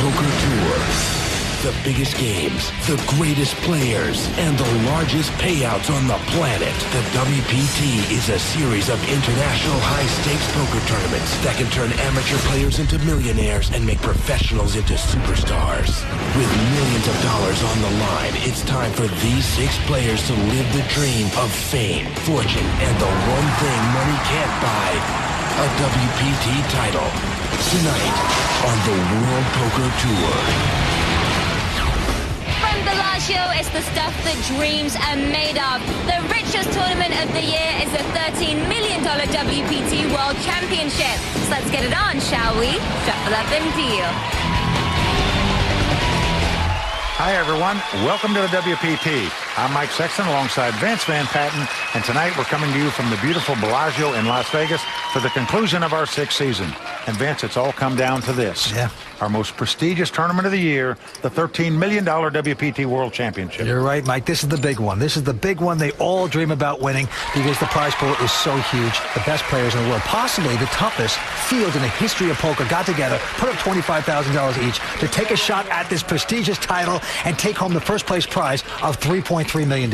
Poker Tour. The biggest games, the greatest players, and the largest payouts on the planet. The WPT is a series of international high-stakes poker tournaments that can turn amateur players into millionaires and make professionals into superstars. With millions of dollars on the line, it's time for these 6 players to live the dream of fame, fortune, and the one thing money can't buy, a WPT title. Tonight on the World Poker Tour. Is the stuff that dreams are made of. The richest tournament of the year is the $13 million WPT World Championship. So let's get it on, shall we? Shuffle up and deal. Hi, everyone. Welcome to the WPT. I'm Mike Sexton alongside Vince Van Patten, and tonight we're coming to you from the beautiful Bellagio in Las Vegas for the conclusion of our 6th season. And Vince, it's all come down to this. Yeah. Our most prestigious tournament of the year, the $13 million WPT World Championship. You're right, Mike. This is the big one. This is the big one they all dream about winning because the prize pool is so huge. The best players in the world, possibly the toughest fields in the history of poker, got together, put up $25,000 each to take a shot at this prestigious title and take home the first place prize of $3.3 million.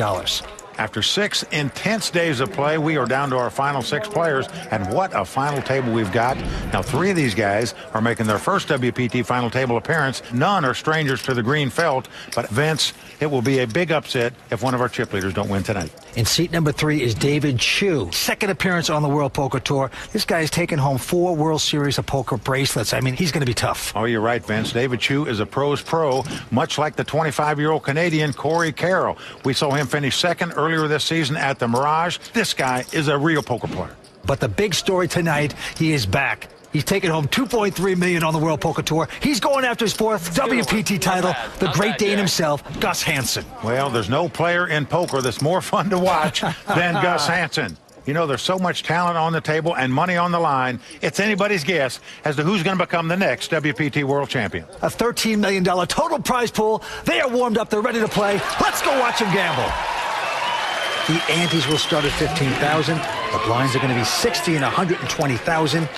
After 6 intense days of play, we are down to our final 6 players, and what a final table we've got. Now, 3 of these guys are making their first WPT final table appearance. None are strangers to the green felt, but Vince, it will be a big upset if one of our chip leaders don't win tonight. In seat number 3 is David Chu. Second appearance on the World Poker Tour. This guy has taken home 4 World Series of Poker bracelets. I mean, he's going to be tough. Oh, you're right, Vince. David Chu is a pro's pro, much like the 25-year-old Canadian Corey Carroll. We saw him finish second earlier this season at the Mirage. This guy is a real poker player. But the big story tonight, he is back. He's taken home $2.3 million on the World Poker Tour. He's going after his 4th WPT title, the Great Dane himself, Gus Hansen. Well, there's no player in poker that's more fun to watch than Gus Hansen. You know, there's so much talent on the table and money on the line, it's anybody's guess as to who's going to become the next WPT World Champion. A $13 million total prize pool. They are warmed up. They're ready to play. Let's go watch them gamble. The antes will start at $15,000. The blinds are going to be $60,000 and $120,000.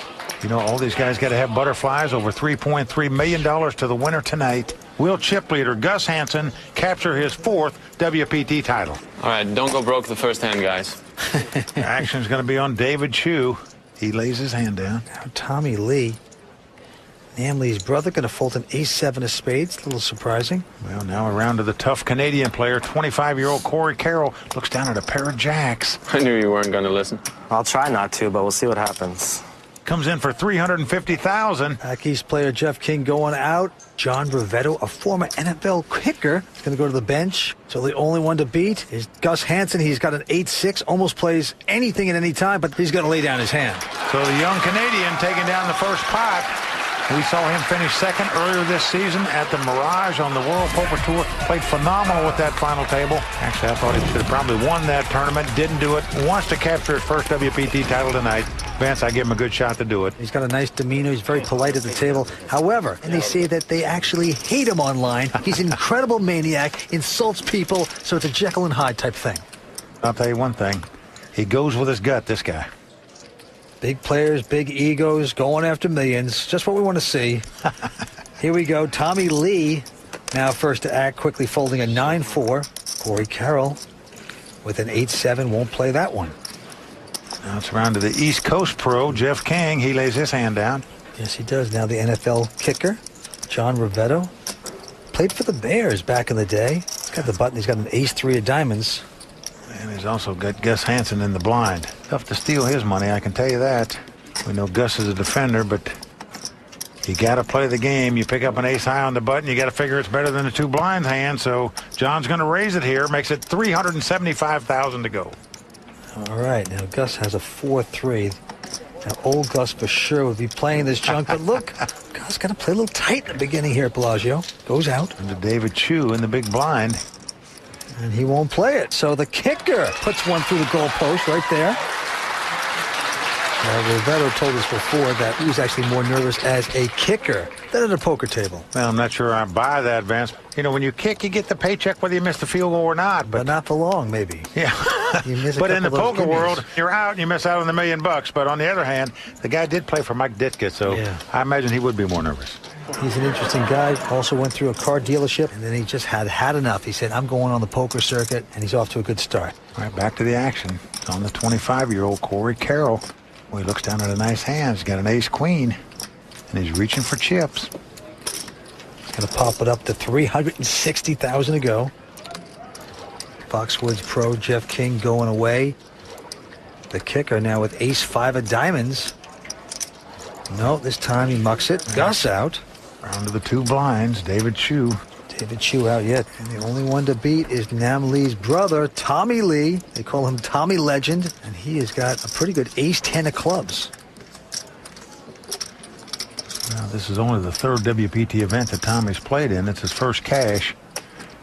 You know, all these guys got to have butterflies. Over $3.3 million to the winner tonight. Will chip leader Gus Hansen capture his 4th WPT title? All right, don't go broke the first hand, guys. Action's going to be on David Chu. He lays his hand down. Now Tommy Lee, Nam Lee's brother, going to fold an ace-7 of spades. A little surprising. Well, now around to the tough Canadian player, 25-year-old Corey Carroll looks down at a pair of jacks. I knew you weren't going to listen. I'll try not to, but we'll see what happens. Comes in for $350,000. Back East player Jeff King going out. John Rivetto, a former NFL kicker, is going to go to the bench. So the only one to beat is Gus Hansen. He's got an 8-6, almost plays anything at any time, but he's going to lay down his hand. So the young Canadian taking down the first pot. We saw him finish second earlier this season at the Mirage on the World Poker Tour. Played phenomenal with that final table. Actually, I thought he could have probably won that tournament. Didn't do it. Wants to capture his first WPT title tonight. Vance, I give him a good shot to do it. He's got a nice demeanor. He's very polite at the table. However, and they say that they actually hate him online. He's an incredible maniac, insults people, so it's a Jekyll and Hyde type thing. I'll tell you one thing. He goes with his gut, this guy. Big players, big egos, going after millions. Just what we want to see. Here we go. Tommy Lee, now first to act, quickly folding a 9-4. Corey Carroll with an 8-7, won't play that one. Now it's around to the East Coast pro, Jeff King. He lays his hand down. Yes, he does. Now the NFL kicker, John Rivetto. Played for the Bears back in the day. He's got the button. He's got an ace-3 of diamonds. And he's also got Gus Hansen in the blind. Tough to steal his money, I can tell you that. We know Gus is a defender, but you got to play the game. You pick up an ace high on the button, you got to figure it's better than a 2 blind hand. So John's going to raise it here. Makes it $375,000 to go. All right, now Gus has a 4-3. Now old Gus for sure would be playing this junk, but look, Gus got to play a little tight in the beginning here at Bellagio. Goes out. And to David Chu in the big blind. And he won't play it. So the kicker puts one through the goalpost right there. Rivetto told us before that he was actually more nervous as a kicker than at a poker table. Well, I'm not sure I buy that, Vance. You know, when you kick, you get the paycheck whether you miss the field goal or not. But not for long, maybe. Yeah. But in the poker world, you're out and you miss out on the $1 million. But on the other hand, the guy did play for Mike Ditka, so yeah. I imagine he would be more nervous. He's an interesting guy. Also went through a car dealership, and then he just had enough. He said, I'm going on the poker circuit, and he's off to a good start. All right, back to the action. It's on the 25-year-old Corey Carroll. Well, he looks down at a nice hand. He's got an ace-queen, and he's reaching for chips. He's going to pop it up to $360,000 to go. Foxwoods pro Jeff King going away. The kicker now with ace-5 of diamonds. No, this time he mucks it. Gus out. Round to the 2 blinds, David Chu. David Chu out yet. And the only one to beat is Nam Lee's brother, Tommy Lee. They call him Tommy Legend. And he has got a pretty good ace-10 of clubs. Now, this is only the 3rd WPT event that Tommy's played in. It's his first cash.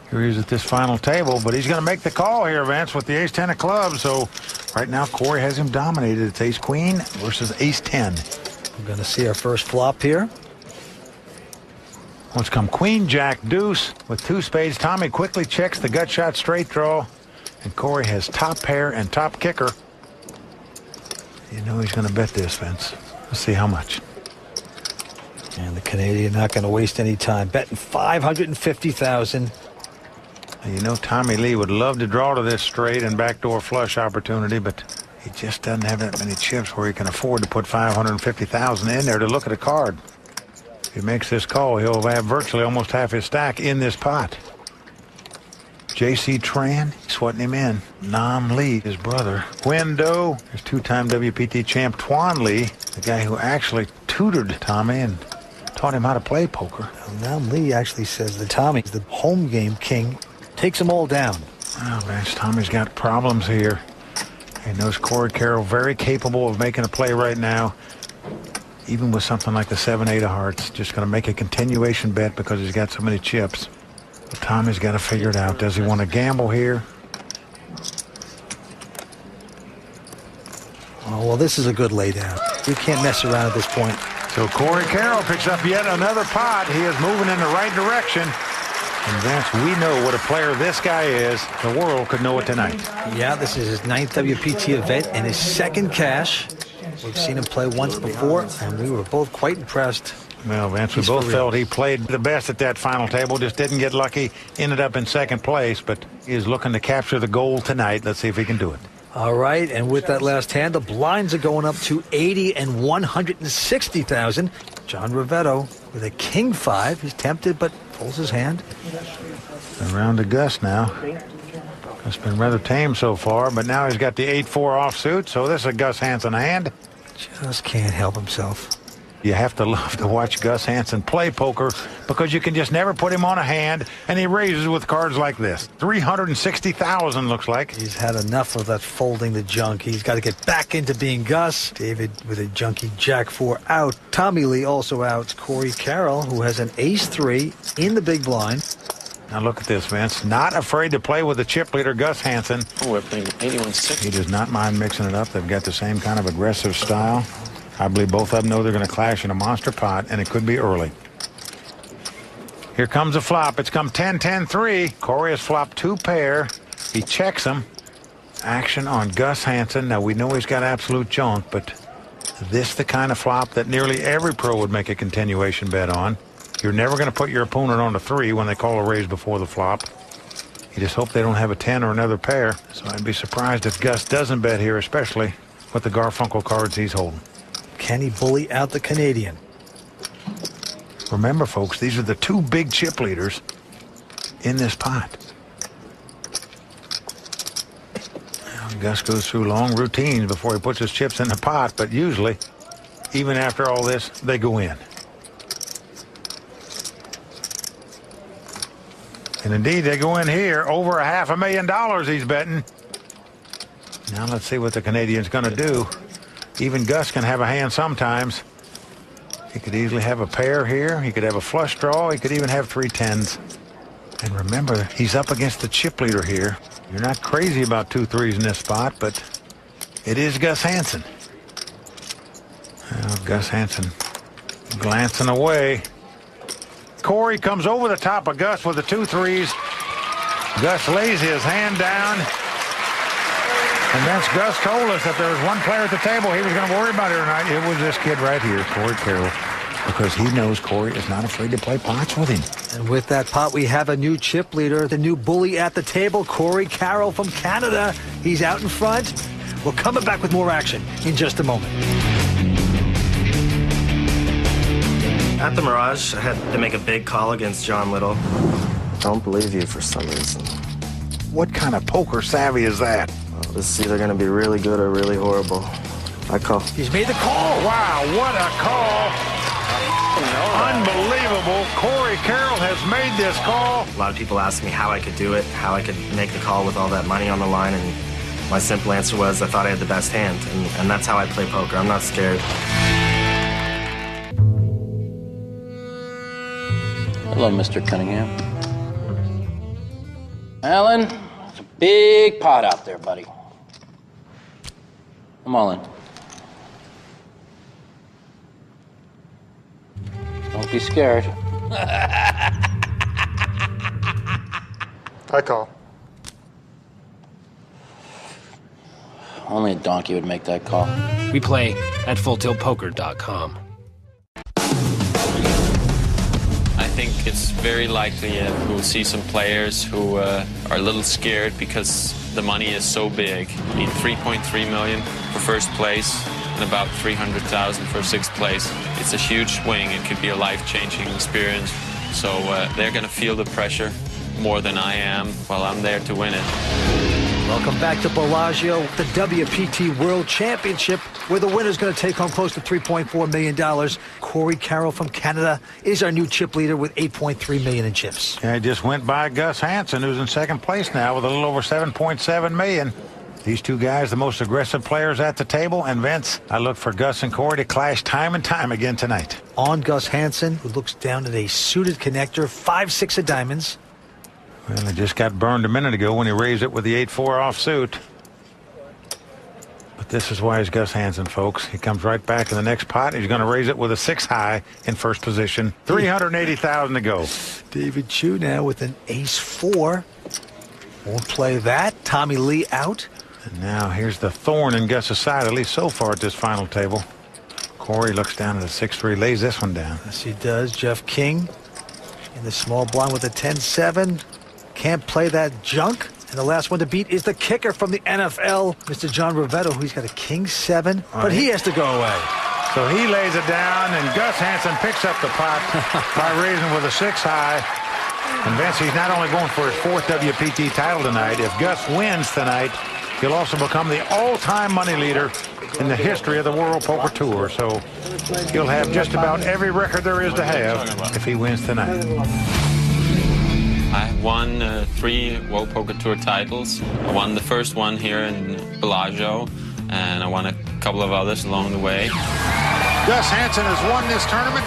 Here he is at this final table, but he's going to make the call here, Vince, with the ace-10 of clubs. So right now, Corey has him dominated. It's ace-queen versus ace-10. We're going to see our first flop here. Once come queen, jack, deuce with 2 spades. Tommy quickly checks the gut shot straight draw, and Corey has top pair and top kicker. You know he's going to bet this, Vince. Let's see how much. And the Canadian not going to waste any time. Betting $550,000. You know Tommy Lee would love to draw to this straight and backdoor flush opportunity, but he just doesn't have that many chips where he can afford to put $550,000 in there to look at a card. If he makes this call, he'll have virtually almost half his stack in this pot. J.C. Tran, sweating him in. Nam Lee, his brother. Nguyen Do, his 2-time WPT champ Tuan Lee, the guy who actually tutored Tommy and taught him how to play poker. Nam Lee actually says that Tommy's the home game king. Takes them all down. Oh, man, Tommy's got problems here. He knows Corey Carroll very capable of making a play right now. Even with something like the 7-8 of hearts. Just going to make a continuation bet because he's got so many chips. But Tommy's got to figure it out. Does he want to gamble here? Oh, well, this is a good laydown. You can't mess around at this point. So Corey Carroll picks up yet another pot. He is moving in the right direction. And Vince, we know what a player this guy is. The world could know it tonight. Yeah, this is his 9th WPT event and his 2nd cash. We've seen him play once before, and we were both quite impressed. Well, Vince, we both felt he played the best at that final table. Just didn't get lucky. Ended up in 2nd place, but he is looking to capture the gold tonight. Let's see if he can do it. All right, and with that last hand, the blinds are going up to $80,000 and $160,000. John Rivetto with a king 5. He's tempted, but pulls his hand. Around to Gus now. It's been rather tame so far, but now he's got the 8-4 offsuit, so this is a Gus Hansen hand. Just can't help himself. You have to love to watch Gus Hansen play poker because you can just never put him on a hand, and he raises with cards like this. $360,000 looks like. He's had enough of that folding the junk. He's got to get back into being Gus. David with a junky jack 4 out. Tommy Lee also out. Corey Carroll, who has an ace-3 in the big blind. Now look at this, Vince. Not afraid to play with the chip leader, Gus Hansen. Oh, we're playing 81-6. He does not mind mixing it up. They've got the same kind of aggressive style. I believe both of them know they're going to clash in a monster pot, and it could be early. Here comes a flop. It's come 10-10-3. Corey has flopped 2 pair. He checks them. Action on Gus Hansen. Now, we know he's got absolute junk, but this the kind of flop that nearly every pro would make a continuation bet on. You're never going to put your opponent on a 3 when they call a raise before the flop. You just hope they don't have a 10 or another pair. So I'd be surprised if Gus doesn't bet here, especially with the Garfunkel cards he's holding. Can he bully out the Canadian? Remember, folks, these are the 2 big chip leaders in this pot. Now, Gus goes through long routines before he puts his chips in the pot, but usually, even after all this, they go in. And indeed, they go in here. Over $500,000 he's betting. Now let's see what the Canadian's going to do. Even Gus can have a hand sometimes. He could easily have a pair here. He could have a flush draw. He could even have 3 10s. And remember, he's up against the chip leader here. You're not crazy about 2 3s in this spot, but it is Gus Hansen. Well, Gus Hansen glancing away. Corey comes over the top of Gus with the 2 3s. Gus lays his hand down. And then Gus told us that there was one player at the table he was going to worry about it tonight. It was this kid right here, Corey Carroll. because he knows Corey is not afraid to play pots with him. And with that pot, we have a new chip leader, the new bully at the table, Corey Carroll from Canada. He's out in front. We're coming back with more action in just a moment. At the Mirage, I had to make a big call against John Little. Don't believe you for some reason. What kind of poker savvy is that? Well, this is either going to be really good or really horrible. I call. He's made the call. Wow, what a call. Unbelievable. Corey Carroll has made this call. A lot of people ask me how I could do it, how I could make the call with all that money on the line, and my simple answer was I thought I had the best hand, and that's how I play poker. I'm not scared. Hello, Mr. Cunningham. Alan, it's a big pot out there, buddy. I'm all in. Don't be scared. I call. Only a donkey would make that call. We play at FullTiltPoker.com. I think it's very likely we'll see some players who are a little scared because the money is so big. I mean, $3.3 million for first place and about $300,000 for sixth place. It's a huge swing. It could be a life-changing experience. So they're going to feel the pressure more than I am while I'm there to win it. Welcome back to Bellagio, the WPT World Championship, where the winner's going to take home close to $3.4 million. Corey Carroll from Canada is our new chip leader with $8.3 million in chips. Yeah, he just went by Gus Hansen, who's in second place now with a little over $7.7 million. These two guys, the most aggressive players at the table. And Vince, I look for Gus and Corey to clash time and time again tonight. On Gus Hansen, who looks down at a suited connector, 5-6 of diamonds. Well, he just got burned a minute ago when he raised it with the 8-4 offsuit. But this is why he's Gus Hansen, folks. He comes right back in the next pot. He's going to raise it with a 6-high in first position. $380,000 to go. David Chu now with an ace-4. Won't play that. Tommy Lee out. And now here's the thorn in Gus's side, at least so far at this final table. Corey looks down at a 6-3, lays this one down. Yes, he does. Jeff King in the small blind with a 10-7. Can't play that junk. And the last one to beat is the kicker from the NFL, Mr. John Rivetto, who's got a king-7, but he has to go away. So he lays it down, and Gus Hansen picks up the pot by raising with a 6-high. And Vince, he's not only going for his 4th WPT title tonight. If Gus wins tonight, he'll also become the all-time money leader in the history of the World Poker Tour. So he'll have just about every record there is to have if he wins tonight. I won 3 World Poker Tour titles. I won the first one here in Bellagio, and I won a couple of others along the way. Gus Hansen has won this tournament.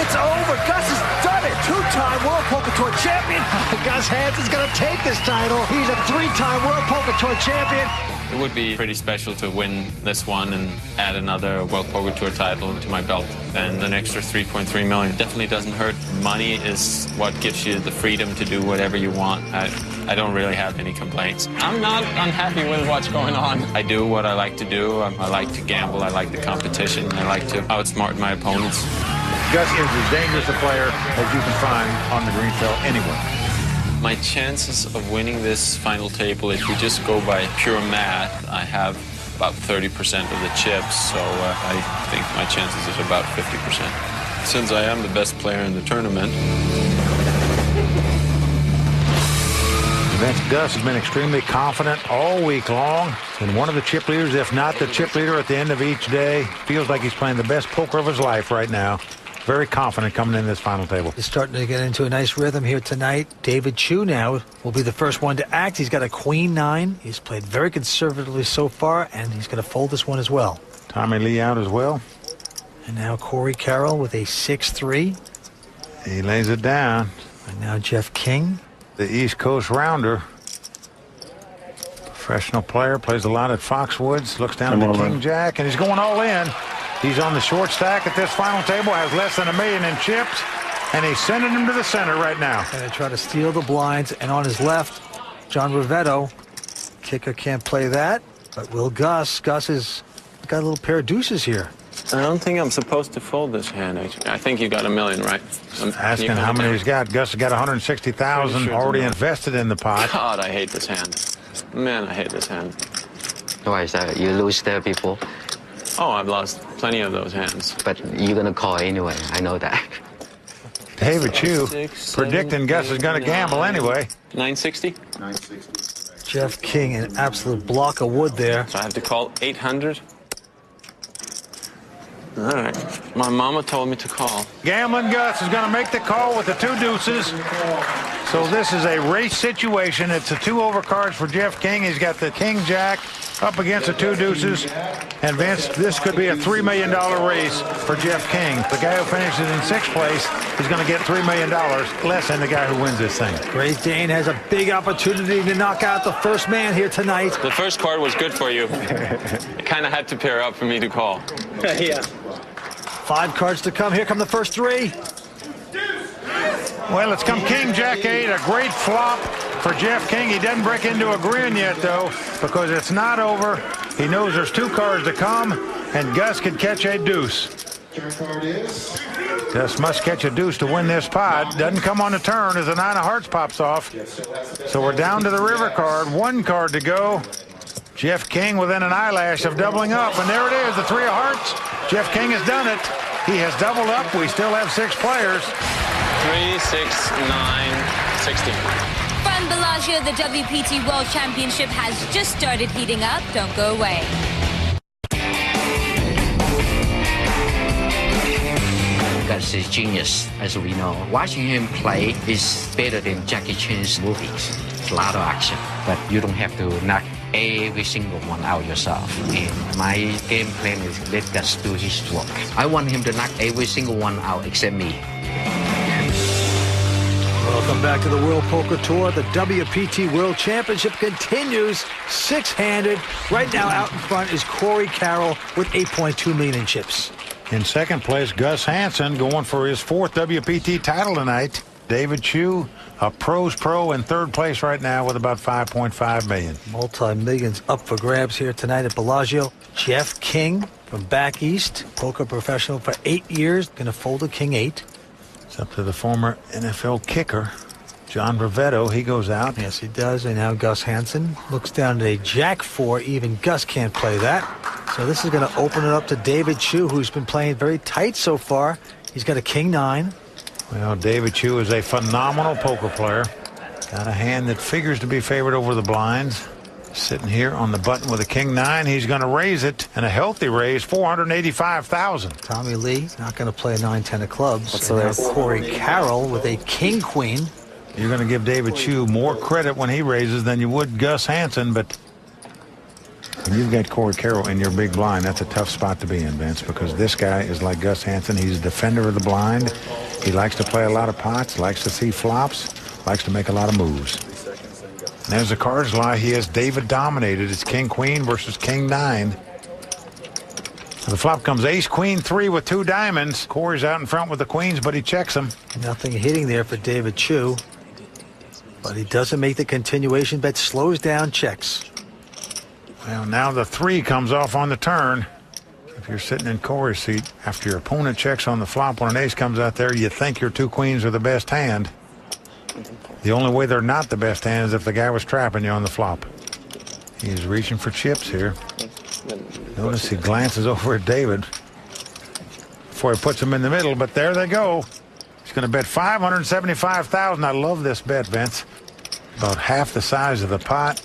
It's over. Gus has done it. 2-time World Poker Tour champion. Gus Hansen's going to take this title. He's a 3-time World Poker Tour champion. It would be pretty special to win this one and add another World Poker Tour title to my belt and an extra $3.3 million. Definitely doesn't hurt. Money is what gives you the freedom to do whatever you want. I don't really have any complaints. I'm not unhappy with what's going on. I do what I like to do. I like to gamble. I like the competition. I like to outsmart my opponents. Gus is as dangerous a player as you can find on the green felt anywhere. My chances of winning this final table, if we just go by pure math, I have about 30% of the chips, so I think my chances is about 50%. Since I am the best player in the tournament. Vince, Gus has been extremely confident all week long, and one of the chip leaders, if not the chip leader at the end of each day, feels like he's playing the best poker of his life right now. Very confident coming in this final table. He's starting to get into a nice rhythm here tonight. David Chu now will be the first one to act. He's got a queen-9. He's played very conservatively so far, and he's going to fold this one as well. Tommy Lee out as well. And now Corey Carroll with a 6-3. He lays it down. And now Jeff King. The East Coast rounder. Professional player, plays a lot at Foxwoods. Looks down at the King-Jack, and he's going all in. He's on the short stack at this final table, has less than $1 million in chips, and he's sending him to the center right now. Going to try to steal the blinds, and on his left, John Rivetto. Kicker can't play that, but will Gus. Gus has got a little pair of deuces here. I don't think I'm supposed to fold this hand, actually. I think you got $1 million, right? Asking how many he's got. Gus has got 160,000 already invested in the pot. God, I hate this hand. Man, I hate this hand. Why is that? You lose there before? Oh, I've lost plenty of those hands. But you're going to call anyway. I know that. David Chu predicting Gus is going to gamble anyway. 960? Jeff King, an absolute block of wood there. So I have to call 800? All right. My mama told me to call. Gambling Gus is going to make the call with the 2 deuces. So this is a race situation. It's a 2 overcards for Jeff King. He's got the King Jack up against the 2 deuces. And Vince, this could be a $3 million race for Jeff King. The guy who finishes in 6th place is going to get $3 million less than the guy who wins this thing. Great Dane has a big opportunity to knock out the first man here tonight. The first card was good for you. It kind of had to pair up for me to call. Yeah. 5 cards to come. Here come the first 3. Well, it's come King Jack 8, a great flop for Jeff King. He doesn't break into a grin yet, though, because it's not over. He knows there's 2 cards to come, and Gus could catch a deuce. Gus must catch a deuce to win this pot. Doesn't come on the turn as the 9 of hearts pops off. So we're down to the river card. 1 card to go. Jeff King within an eyelash of doubling up, and there it is, the 3 of hearts. Jeff King has done it. He has doubled up. We still have 6 players. 3, 6, 9, 16. From Bellagio, the WPT World Championship has just started heating up. Don't go away. Gus is genius, as we know. Watching him play is better than Jackie Chan's movies. It's a lot of action, but you don't have to knock every single one out yourself. And my game plan is let Gus do his work. I want him to knock every single one out except me. Welcome back to the World Poker Tour. The WPT World Championship continues 6-handed. Right now out in front is Corey Carroll with 8.2 million in chips. In 2nd place, Gus Hansen going for his 4th WPT title tonight. David Chu, a pro's pro, in 3rd place right now with about 5.5 million. Multi-millions up for grabs here tonight at Bellagio. Jeff King from back east, poker professional for 8 years, going to fold a King 8. It's up to the former NFL kicker, John Rivetto. He goes out. Yes, he does. And now Gus Hansen looks down at a Jack 4. Even Gus can't play that. So this is going to open it up to David Chu, who's been playing very tight so far. He's got a King 9. Well, David Chu is a phenomenal poker player. Got a hand that figures to be favored over the blinds. Sitting here on the button with a King 9. He's going to raise it, and a healthy raise, $485,000. Tommy Lee not going to play a 9-10 of clubs. So and now Corey Carroll with a King Queen. You're going to give David Chu more credit when he raises than you would Gus Hansen, but when you've got Corey Carroll in your big blind, that's a tough spot to be in, Vince, because this guy is like Gus Hansen. He's a defender of the blind. He likes to play a lot of pots, likes to see flops, likes to make a lot of moves. And there's the cards lie. He has David dominated. It's King Queen versus King 9. The flop comes Ace Queen 3 with 2 diamonds. Corey's out in front with the queens, but he checks them. Nothing hitting there for David Chu. But he doesn't make the continuation bet. Slows down, checks. Well, now the 3 comes off on the turn. If you're sitting in Corey's seat, after your opponent checks on the flop when an ace comes out there, you think your 2 queens are the best hand. The only way they're not the best hand is if the guy was trapping you on the flop. He's reaching for chips here. Notice he glances over at David before he puts them in the middle, but there they go. He's going to bet $575,000. I love this bet, Vince. About half the size of the pot.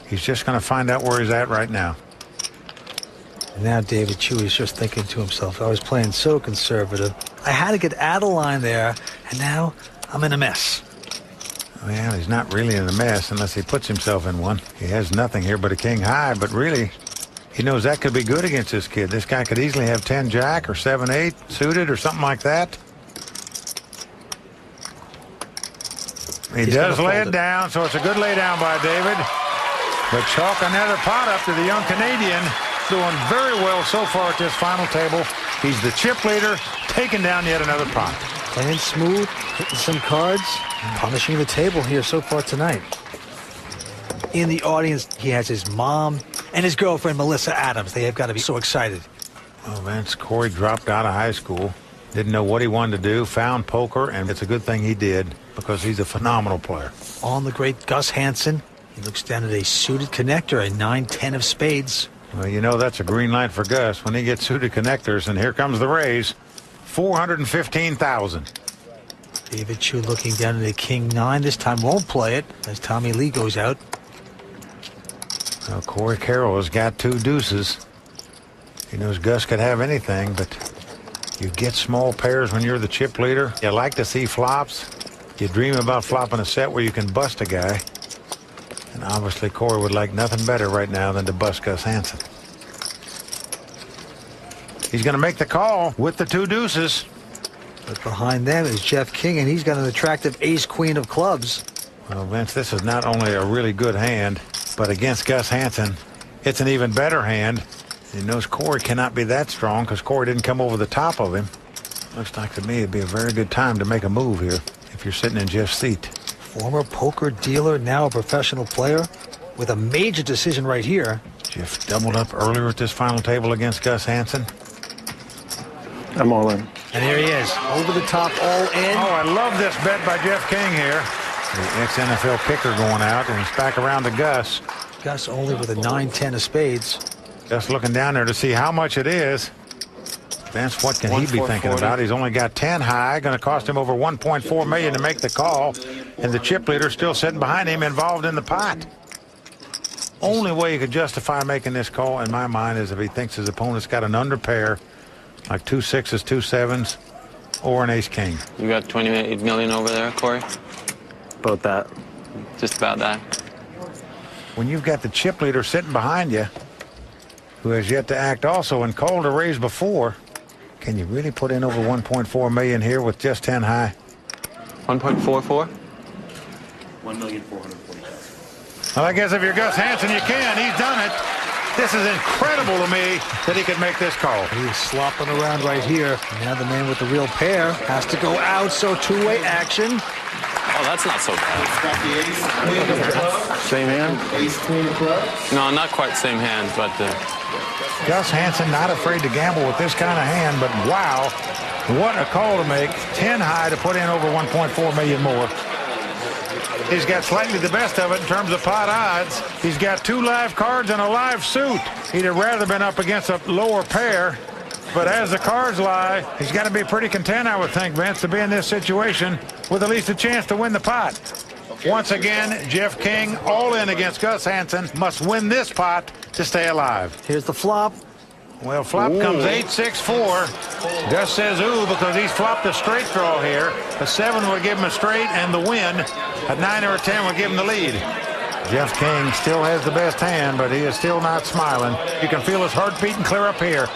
He's just going to find out where he's at right now. Now David Chu is just thinking to himself, I was playing so conservative. I had to get out of line there, and now I'm in a mess. Well, he's not really in a mess unless he puts himself in one. He has nothing here but a King high, but really, he knows that could be good against this kid. This guy could easily have 10 jack or 7-8 suited or something like that. He does lay it down, so it's a good lay down by David. But chalk another pot up to the young Canadian. Doing very well so far at this final table. He's the chip leader, taking down yet another pot. Playing smooth, hitting some cards, punishing the table here so far tonight. In the audience, he has his mom and his girlfriend, Melissa Adams. They have got to be so excited. Well, Vince, Corey dropped out of high school. Didn't know what he wanted to do. Found poker, and it's a good thing he did because he's a phenomenal player. On the great Gus Hansen. He looks down at a suited connector, a 9-10 of spades. Well, you know that's a green light for Gus when he gets suited connectors, and here comes the raise. $415,000. David Chu looking down at a king-9. This time won't play it as Tommy Lee goes out. Well, Corey Carroll has got 2 deuces. He knows Gus could have anything, but you get small pairs when you're the chip leader. You like to see flops. You dream about flopping a set where you can bust a guy. And obviously Corey would like nothing better right now than to bust Gus Hansen. He's going to make the call with the 2 deuces. But behind them is Jeff King, and he's got an attractive ace-queen of clubs. Well, Vince, this is not only a really good hand, but against Gus Hansen, it's an even better hand. He knows Corey cannot be that strong because Corey didn't come over the top of him. Looks like to me it'd be a very good time to make a move here if you're sitting in Jeff's seat. Former poker dealer, now a professional player, with a major decision right here. Jeff doubled up earlier at this final table against Gus Hansen. I'm all in. And there he is, over the top, all in. Oh, I love this bet by Jeff King here. The ex-NFL kicker going out, and it's back around to Gus. Gus only with a 9-10 of spades. Just looking down there to see how much it is. Vince, what can he be thinking about? He's only got 10 high, going to cost him over $1.4 million to make the call, and the chip leader still sitting behind him, involved in the pot. Only way you could justify making this call, in my mind, is if he thinks his opponent's got an under pair, like 2 6s, 2 7s, or an ace-king. You got 28 million over there, Corey? About that. Just about that. When you've got the chip leader sitting behind you, who has yet to act also and called a raise before, can you really put in over $1.4 million here with just 10 high? 1.44? $1,440,000. Well, I guess if you're Gus Hansen, you can. He's done it. This is incredible to me that he could make this call. He's slopping around right here. Now the man with the real pair has to go out, so two-way action. Oh, that's not so bad. Same hand? No, not quite same hand, but... Gus Hansen not afraid to gamble with this kind of hand, but wow, what a call to make. 10 high to put in over $1.4 million more. He's got slightly the best of it in terms of pot odds. He's got 2 live cards and a live suit. He'd have rather been up against a lower pair, but as the cards lie, he's got to be pretty content, I would think, Vince, to be in this situation with at least a chance to win the pot. Once again, Jeff King, all in against Gus Hansen, must win this pot to stay alive. Here's the flop. Well, flop comes 8-6-4. Gus says ooh because he's flopped a straight draw here. A 7 would give him a straight and the win. A 9 or a 10 would give him the lead. Jeff King still has the best hand, but he is still not smiling. You can feel his heart beating clear up here.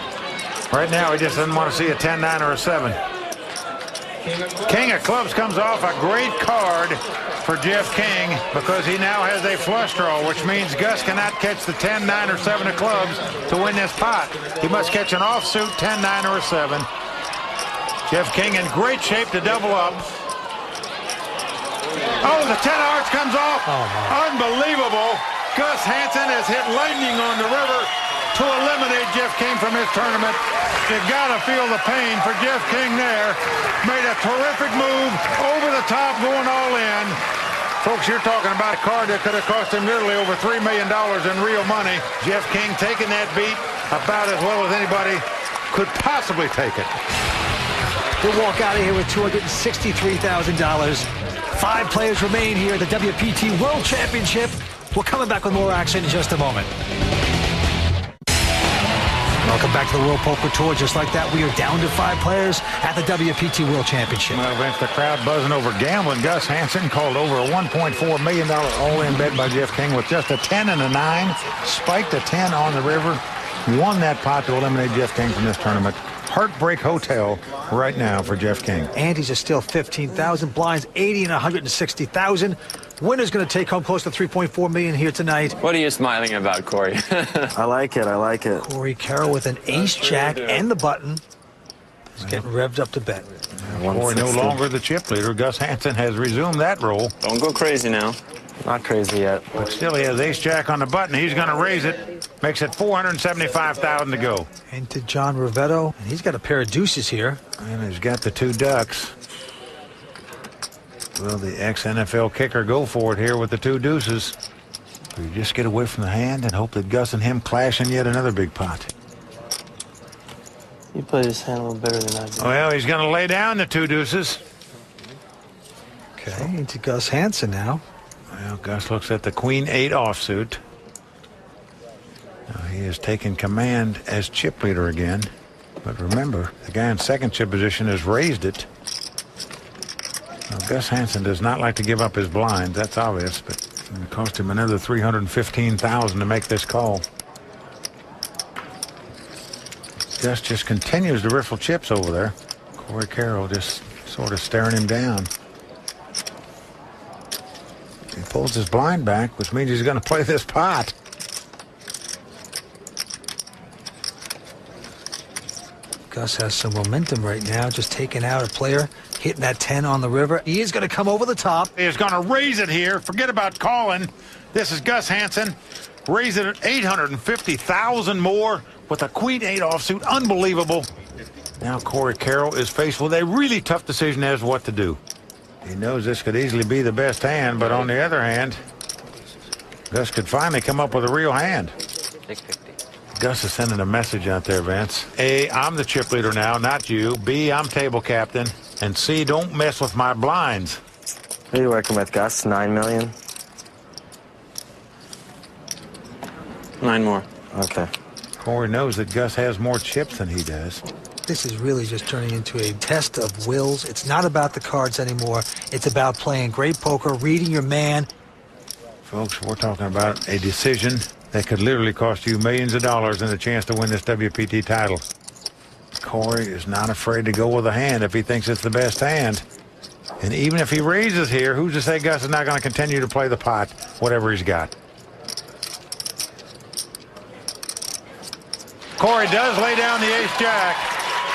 Right now, he just doesn't want to see a 10, 9, or a 7. King of clubs comes off a great card for Jeff King because he now has a flush draw, which means Gus cannot catch the 10, 9, or 7 of clubs to win this pot. He must catch an offsuit 10, 9, or a 7. Jeff King in great shape to double up. Oh, the 10 hearts comes off. Unbelievable. Gus Hansen has hit lightning on the river to eliminate Jeff King from his tournament. You gotta feel the pain for Jeff King there. Made a terrific move over the top, going all in. Folks, you're talking about a card that could have cost him literally over $3 million in real money. Jeff King taking that beat about as well as anybody could possibly take it. He'll walk out of here with $263,000. 5 players remain here at the WPT World Championship. We're coming back with more action in just a moment. Welcome back to the World Poker Tour. Just like that, we are down to 5 players at the WPT World Championship. Well, Vince, the crowd buzzing over gambling. Gus Hansen called over a $1.4 million all-in bet by Jeff King with just a 10 and a 9. Spiked a 10 on the river. Won that pot to eliminate Jeff King from this tournament. Heartbreak Hotel right now for Jeff King. Antes are still 15,000. Blinds 80 and 160,000. Winner's going to take home close to $3.4 million here tonight. What are you smiling about, Corey? I like it. I like it. Corey Carroll with an ace-jack and the button. He's getting revved up to bet. Corey no longer the chip leader. Gus Hansen has resumed that role. Don't go crazy now. Not crazy yet. But still, he has ace-jack on the button. He's going to raise it. Makes it 475,000 to go. Into John Rivetto, and he's got a pair of deuces here. And he's got the 2 ducks. Will the ex-NFL kicker go for it here with the 2 deuces? Or you just get away from the hand and hope that Gus and him clash in yet another big pot? You play this hand a little better than I do. Well, he's going to lay down the 2 deuces. Okay, into Gus Hansen now. Well, Gus looks at the Queen-8 offsuit. Now he has taken command as chip leader again. But remember, the guy in second chip position has raised it. Now, Gus Hansen does not like to give up his blinds. That's obvious, but it's going to cost him another $315,000 to make this call. Gus just continues to riffle chips over there. Corey Carroll just sort of staring him down. He pulls his blind back, which means he's going to play this pot. Gus has some momentum right now, just taking out a player, hitting that 10 on the river. He is going to come over the top. He is going to raise it here. Forget about calling. This is Gus Hansen. Raise it at 850,000 more with a Queen-8 offsuit. Unbelievable. Now Corey Carroll is faced with a really tough decision as to what to do. He knows this could easily be the best hand, but on the other hand, Gus could finally come up with a real hand. Gus is sending a message out there, Vince. A, I'm the chip leader now, not you. B, I'm table captain. And C, don't mess with my blinds. Who are you working with, Gus? 9 million? 9 more. Okay. Corey knows that Gus has more chips than he does. This is really just turning into a test of wills. It's not about the cards anymore. It's about playing great poker, reading your man. Folks, we're talking about a decision that could literally cost you millions of dollars and a chance to win this WPT title. Corey is not afraid to go with a hand if he thinks it's the best hand. And even if he raises here, who's to say Gus is not going to continue to play the pot, whatever he's got? Corey does lay down the ace-jack.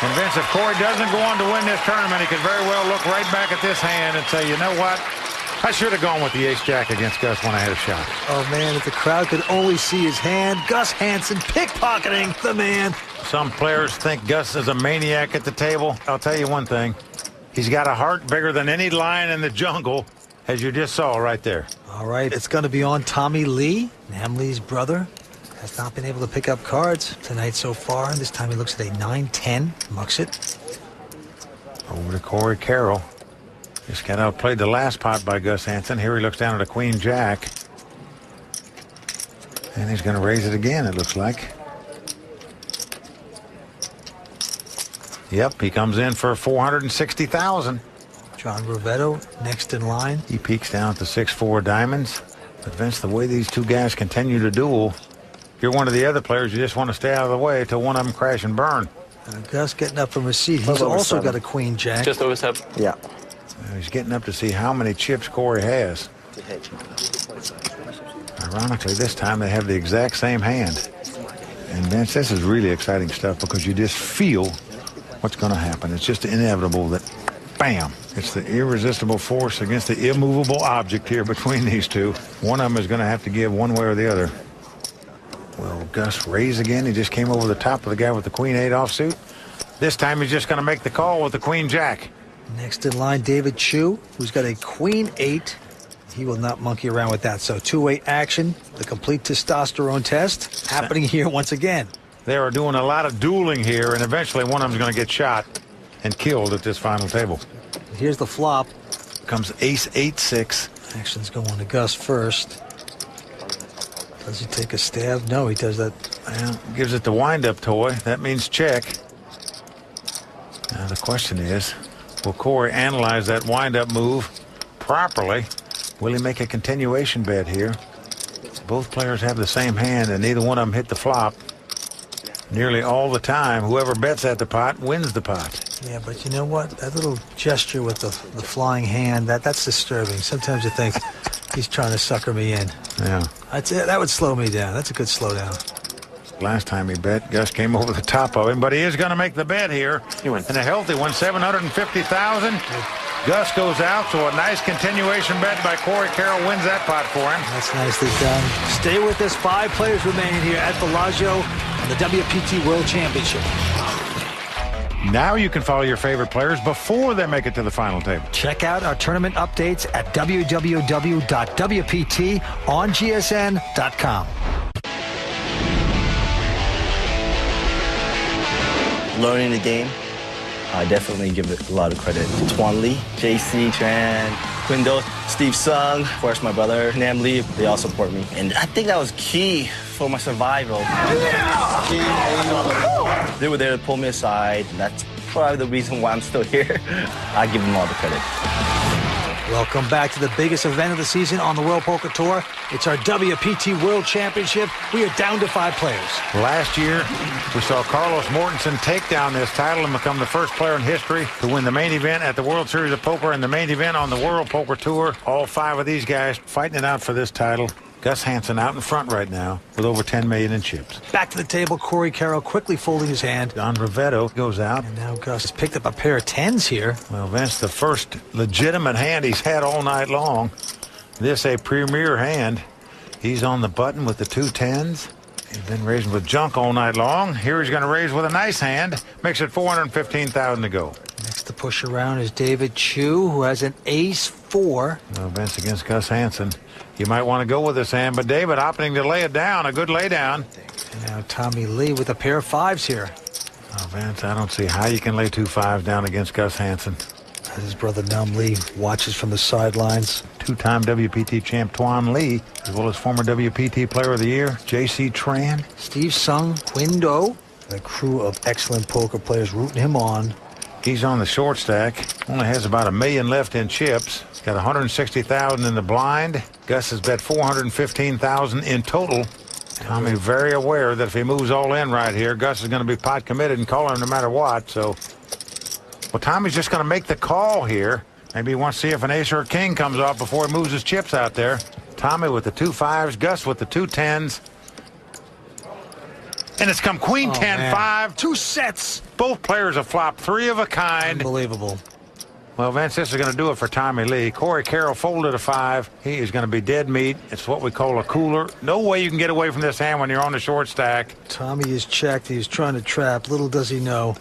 And Vince, if Corey doesn't go on to win this tournament, he could very well look right back at this hand and say, you know what? I should have gone with the ace-jack against Gus when I had a shot. Oh, man, if the crowd could only see his hand. Gus Hansen pickpocketing the man. Some players think Gus is a maniac at the table. I'll tell you one thing. He's got a heart bigger than any lion in the jungle, as you just saw right there. All right, it's going to be on Tommy Lee, Namley's brother. Has not been able to pick up cards tonight so far. This time he looks at a 9-10, mucks it. Over to Corey Carroll. Just got outplayed the last pot by Gus Hansen. Here he looks down at a queen-jack. And he's going to raise it again, it looks like. Yep, he comes in for 460,000. John Rivetto next in line. He peeks down at the 6-4 diamonds. But Vince, the way these two guys continue to duel, if you're one of the other players, you just want to stay out of the way till one of them crash and burn. Gus getting up from his seat. He's also got a queen-jack. Just over 7. Yeah. He's getting up to see how many chips Corey has. Ironically, this time they have the exact same hand. And Vince, this is really exciting stuff because you just feel what's going to happen. It's just inevitable that, bam, it's the irresistible force against the immovable object here between these two. One of them is going to have to give one way or the other. Will Gus raise again? He just came over the top of the guy with the Queen-8 offsuit. This time he's just going to make the call with the Queen-Jack. Next in line, David Chu, who's got a Queen-8. He will not monkey around with that. So 2-8 action, the complete testosterone test, happening here once again. They are doing a lot of dueling here, and eventually one of them is going to get shot and killed at this final table. Here's the flop. Comes ace-8-6. Action's going to Gus first. Does he take a stab? No, he does that. Well, gives it the wind-up toy. That means check. Now the question is, will Corey analyze that wind-up move properly? Will he make a continuation bet here? Both players have the same hand, and neither one of them hit the flop. Nearly all the time, whoever bets at the pot wins the pot. Yeah, but you know what? That little gesture with the flying hand, that's disturbing. Sometimes you think he's trying to sucker me in. Yeah. That would slow me down. That's a good slowdown. Last time he bet, Gus came over the top of him, but he is going to make the bet here. He wins. And a healthy one, $750,000. Gus goes out, so a nice continuation bet by Corey Carroll wins that pot for him. That's nicely done. Stay with us. 5 players remaining here at Bellagio on the WPT World Championship. Now you can follow your favorite players before they make it to the final table. Check out our tournament updates at www.wptongsn.com. Learning the game, I definitely give it a lot of credit to Tuan Lee, JC, Tran, Quindo, Steve Sung, of course my brother, Nam Lee. They all support me. And I think that was key for my survival. They were there to pull me aside. And that's probably the reason why I'm still here. I give them all the credit. Welcome back to the biggest event of the season on the World Poker Tour. It's our WPT World Championship. We are down to 5 players. Last year, we saw Carlos Mortensen take down this title and become the first player in history to win the main event at the World Series of Poker and the main event on the World Poker Tour. All 5 of these guys fighting it out for this title. Gus Hansen out in front right now with over $10 million in chips. Back to the table, Corey Carroll quickly folding his hand. Don Rivetto goes out. And now Gus has picked up a pair of 10s here. Well, Vince, the first legitimate hand he's had all night long. This a premier hand. He's on the button with the 2 10s. He's been raising with junk all night long. Here he's going to raise with a nice hand. Makes it $415,000 to go. Next to push around is David Chu, who has an ace-4. Well, Vince against Gus Hansen. You might want to go with this hand, but David opting to lay it down. A good lay down. And now Tommy Lee with a pair of 5s here. Oh, Vince, I don't see how you can lay 2 5s down against Gus Hansen. As his brother Nam Lee watches from the sidelines. 2-time WPT champ Tuan Lee, as well as former WPT Player of the Year J.C. Tran. Steve Sung, Quindo. A crew of excellent poker players rooting him on. He's on the short stack. Only has about $1 million left in chips. Got $160,000 in the blind. Gus has bet $415,000 in total. Tommy very aware that if he moves all in right here, Gus is going to be pot committed and call him no matter what. So, well, Tommy's just going to make the call here. Maybe he wants to see if an ace or a king comes off before he moves his chips out there. Tommy with the 2 5s, Gus with the 2 10s. And it's come Queen 10-5. 2 sets. Both players have flopped 3 of a kind. Unbelievable. Well, Vince, this is going to do it for Tommy Lee. Corey Carroll folded a 5. He is going to be dead meat. It's what we call a cooler. No way you can get away from this hand when you're on the short stack. Tommy is checked. He's trying to trap. Little does he know.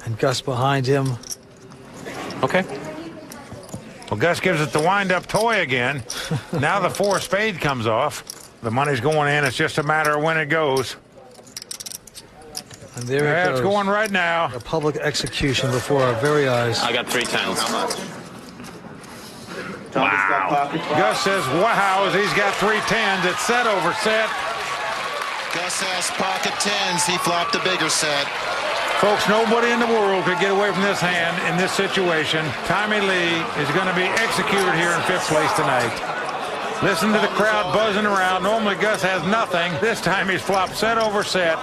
And Gus behind him. Okay. Well, Gus gives it the wind-up toy again. Now the 4 spade comes off. The money's going in. It's just a matter of when it goes. And there it goes. It's going right now. A public execution before our very eyes. I got 3 10s. Wow. Gus says, wow, as he's got 3 10s. It's set over set. Gus has pocket 10s. He flopped a bigger set. Folks, nobody in the world could get away from this hand in this situation. Tommy Lee is going to be executed here in 5th place tonight. Listen to the crowd buzzing around. Normally Gus has nothing. This time he's flopped set over set.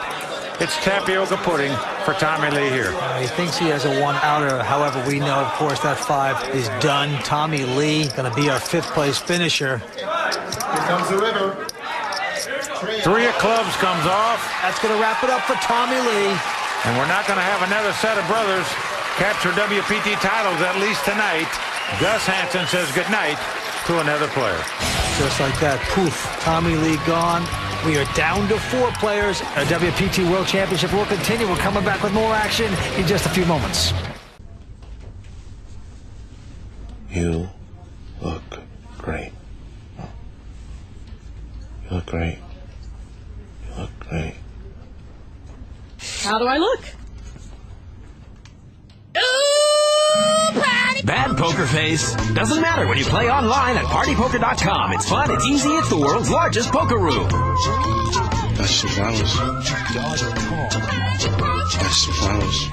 It's tapioca pudding for Tommy Lee here. He thinks he has a 1-outer. However, we know, of course, that 5 is done. Tommy Lee going to be our 5th place finisher. Here comes the river. 3 of clubs comes off. That's going to wrap it up for Tommy Lee. And we're not going to have another set of brothers capture WPT titles, at least tonight. Gus Hansen says goodnight to another player. Just like that, poof, Tommy Lee gone. We are down to 4 players. Our WPT World Championship will continue. We're coming back with more action in just a few moments. You look great. You look great. You look great. How do I look? Bad poker face? Doesn't matter when you play online at partypoker.com. It's fun, it's easy, it's the world's largest poker room. That's some flowers. That's some flowers.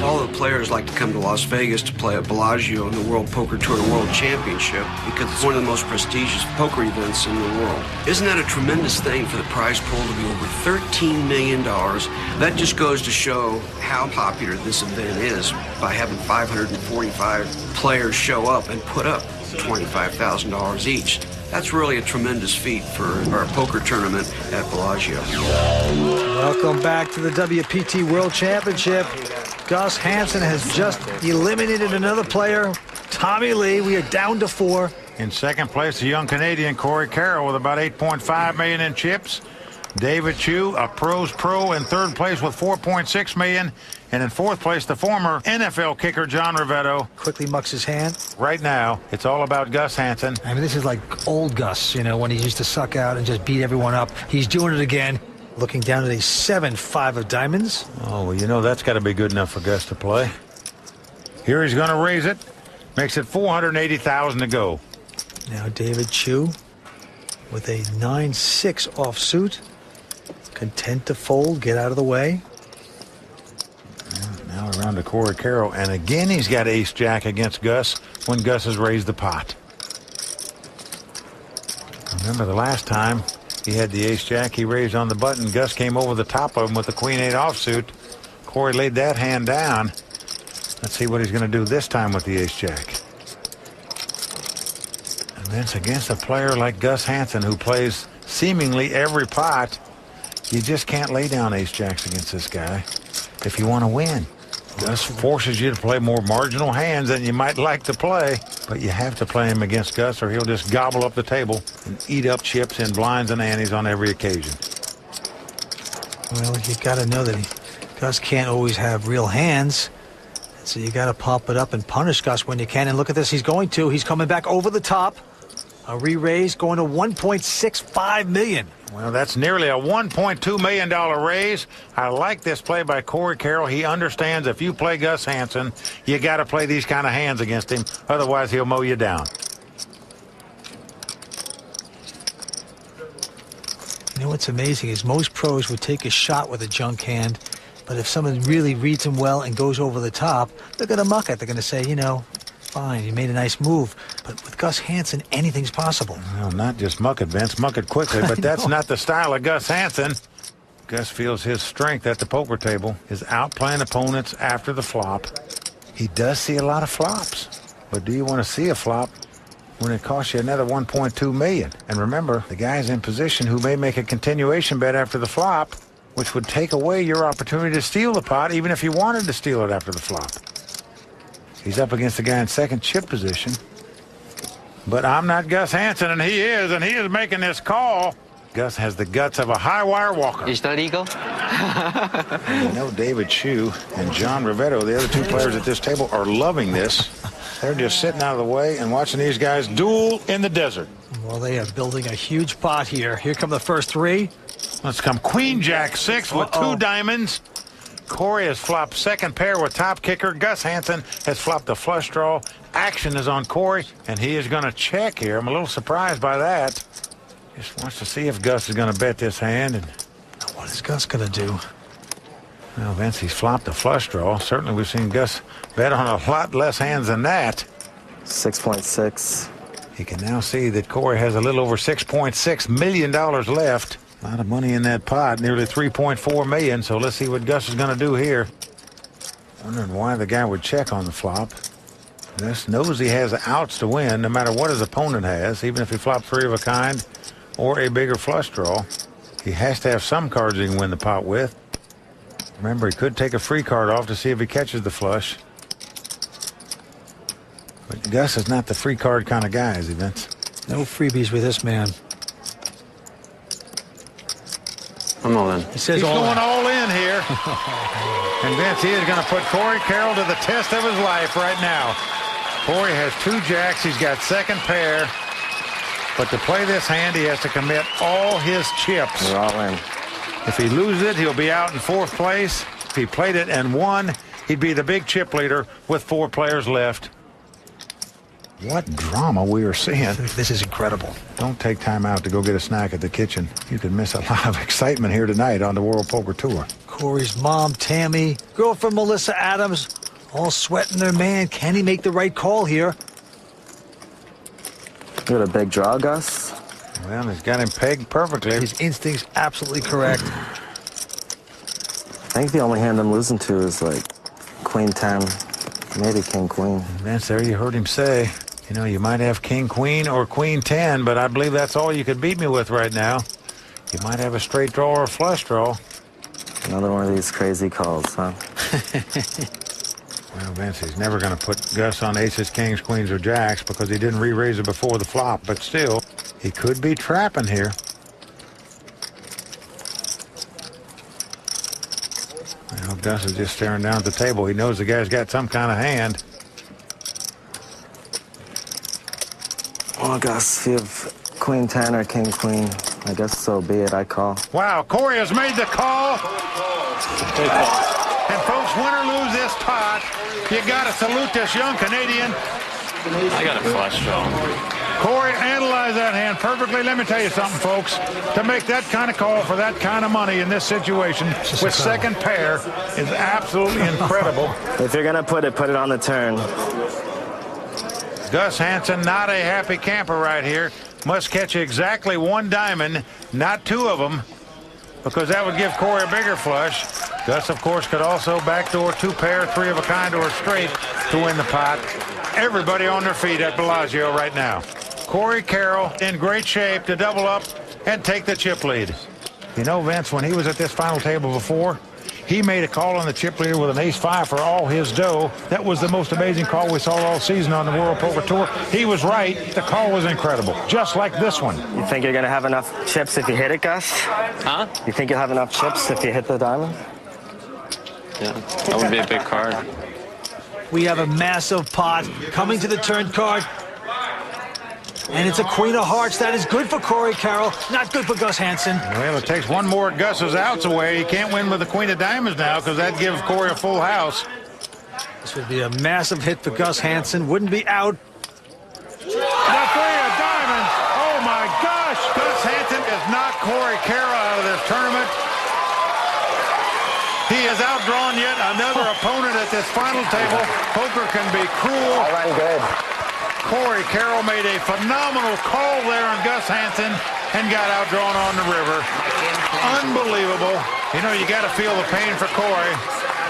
All the players like to come to Las Vegas to play at Bellagio in the World Poker Tour World Championship because it's one of the most prestigious poker events in the world. Isn't that a tremendous thing for the prize pool to be over $13 million? That just goes to show how popular this event is by having 545 players show up and put up $25,000 each. That's really a tremendous feat for our poker tournament at Bellagio. Welcome back to the WPT World Championship. Gus Hansen has just eliminated another player, Tommy Lee. We are down to 4. In second place, the young Canadian Corey Carroll with about $8.5 million in chips. David Chu, a pro's pro, in third place with $4.6 million. And in fourth place, the former NFL kicker, John Rivetto. Quickly mucks his hand. Right now, it's all about Gus Hansen. I mean, this is like old Gus, you know, when he used to suck out and just beat everyone up. He's doing it again. Looking down at a 7-5 of diamonds. Oh, well, you know that's got to be good enough for Gus to play. Here he's going to raise it. Makes it $480,000 to go. Now David Chu with a 9-6 offsuit. Content to fold, get out of the way. Now around to Corey Carroll, and again he's got ace-jack against Gus when Gus has raised the pot. Remember the last time he had the ace-jack, he raised on the button. Gus came over the top of him with the queen-8 offsuit. Corey laid that hand down. Let's see what he's going to do this time with the ace-jack. And that's against a player like Gus Hansen, who plays seemingly every pot. You just can't lay down ace-jacks against this guy if you want to win. Gus forces you to play more marginal hands than you might like to play, but you have to play him against Gus or he'll just gobble up the table and eat up chips in blinds and antes on every occasion. Well, you got to know that Gus can't always have real hands, so you got to pop it up and punish Gus when you can. And look at this, he's going to. He's coming back over the top. A re-raise going to $1.65 million. Well, that's nearly a $1.2 million raise. I like this play by Corey Carroll. He understands if you play Gus Hansen, you got to play these kind of hands against him. Otherwise, he'll mow you down. You know what's amazing is most pros would take a shot with a junk hand, but if someone really reads him well and goes over the top, they're going to muck it. They're going to say, you know, fine, you made a nice move. But with Gus Hansen, anything's possible. Well, not just muck it, Vince. Muck it quickly, but that's not the style of Gus Hansen. Gus feels his strength at the poker table is outplaying opponents after the flop. He does see a lot of flops, but do you want to see a flop when it costs you another $1.2 million? And remember, the guy's in position who may make a continuation bet after the flop, which would take away your opportunity to steal the pot, even if you wanted to steal it after the flop. He's up against the guy in second chip position. But I'm not Gus Hansen, and he is making this call. Gus has the guts of a high-wire walker. Is that legal? You know, David Chu and John Rivetto, the other two players at this table, are loving this. They're just sitting out of the way and watching these guys duel in the desert. Well, they are building a huge pot here. Here come the first three. Let's come Queen Jack 6 with 2 diamonds. Corey has flopped second pair with top kicker. Gus Hansen has flopped a flush draw. Action is on Corey, and he is going to check here. I'm a little surprised by that. Just wants to see if Gus is going to bet this hand. And what is Gus going to do? Well, Vince, he's flopped a flush draw. Certainly we've seen Gus bet on a lot less hands than that. 6.6. He can now see that Corey has a little over $6.6 million left. A lot of money in that pot, nearly $3.4 million. So let's see what Gus is going to do here. Wondering why the guy would check on the flop. Gus knows he has outs to win, no matter what his opponent has, even if he flops 3 of a kind or a bigger flush draw. He has to have some cards he can win the pot with. Remember, he could take a free card off to see if he catches the flush. But Gus is not the free card kind of guy, is he, Vince? No freebies with this man. I'm all in. He's going all in here. And Vince, he is going to put Corey Carroll to the test of his life right now. Corey has 2 jacks. He's got second pair. But to play this hand, he has to commit all his chips. We're all in. If he loses it, he'll be out in 4th place. If he played it and won, he'd be the big chip leader with 4 players left. What drama we are seeing. This is incredible. Don't take time out to go get a snack at the kitchen. You could miss a lot of excitement here tonight on the World Poker Tour. Corey's mom, Tammy, girlfriend Melissa Adams, all sweating their man. Can he make the right call here? You got a big draw, Gus? Well, he's got him pegged perfectly. His instinct's absolutely correct. I think the only hand I'm losing to is like Queen 10, maybe King Queen. Vince, there you heard him say, You know, you might have king, queen, or queen 10, but I believe that's all you could beat me with right now. You might have a straight draw or a flush draw. Another one of these crazy calls, huh? Well, Vince, he's never going to put Gus on aces, kings, queens, or jacks because he didn't re-raise it before the flop, but still, he could be trapping here. Well, Gus is just staring down at the table. He knows the guy's got some kind of hand. Well, Gus, you have queen 10 or king queen. I guess so be it. I call. Wow, Corey has made the call. And folks, win or lose this pot, you got to salute this young Canadian. I got a flush draw. Corey, analyze that hand perfectly. Let me tell you something, folks. To make that kind of call for that kind of money in this situation with second pair is absolutely incredible. If you're going to put it on the turn. Gus Hansen, not a happy camper right here. Must catch exactly one diamond, not two of them, because that would give Corey a bigger flush. Gus, of course, could also backdoor two pair, three of a kind, or a straight to win the pot. Everybody on their feet at Bellagio right now. Corey Carroll in great shape to double up and take the chip lead. You know, Vince, when he was at this final table before, he made a call on the chip leader with an ace-5 for all his dough. That was the most amazing call we saw all season on the World Poker Tour. He was right. The call was incredible, just like this one. You think you're going to have enough chips if you hit it, Gus? Huh? You think you'll have enough chips if you hit the diamond? Yeah, that would be a big card. We have a massive pot coming to the turn card. And it's a queen of hearts. That is good for Corey Carroll, not good for Gus Hansen. Well, it takes one more of Gus's outs away. He can't win with the queen of diamonds now because that gives Corey a full house. This would be a massive hit for Gus Hansen. Wouldn't be out. The three of diamonds. Oh, my gosh. Gus Hansen has knocked Corey Carroll out of this tournament. He has outdrawn yet another opponent at this final table. Poker can be cruel. I ran good. Corey Carroll made a phenomenal call there on Gus Hansen and got outdrawn on the river. Unbelievable. You know, you got to feel the pain for Corey.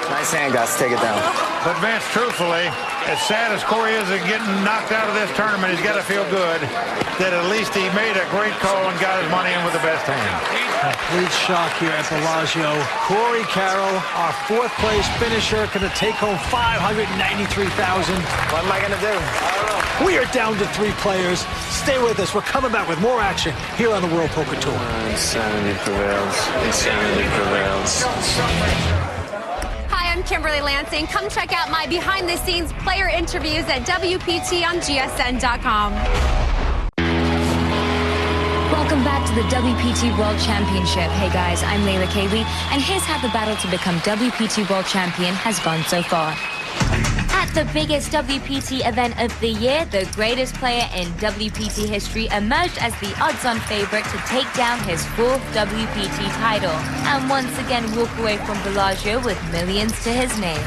Nice hand, Gus. Take it down. But Vince, truthfully, as sad as Corey is at getting knocked out of this tournament, he's got to feel good that at least he made a great call and got his money in with the best hand. Complete shock here at Bellagio. Corey Carroll, our fourth-place finisher, going to take home $593,000. What am I going to do? We are down to 3 players. Stay with us. We're coming back with more action here on the World Poker Tour. Insanity prevails. Insanity prevails. Hi, I'm Kimberly Lansing. Come check out my behind-the-scenes player interviews at WPT on GSN.com. Welcome back to the WPT World Championship. Hey guys, I'm Layla Kaylee, and here's how the battle to become WPT World Champion has gone so far. At the biggest WPT event of the year, the greatest player in WPT history emerged as the odds-on favorite to take down his 4th WPT title, and once again walk away from Bellagio with millions to his name.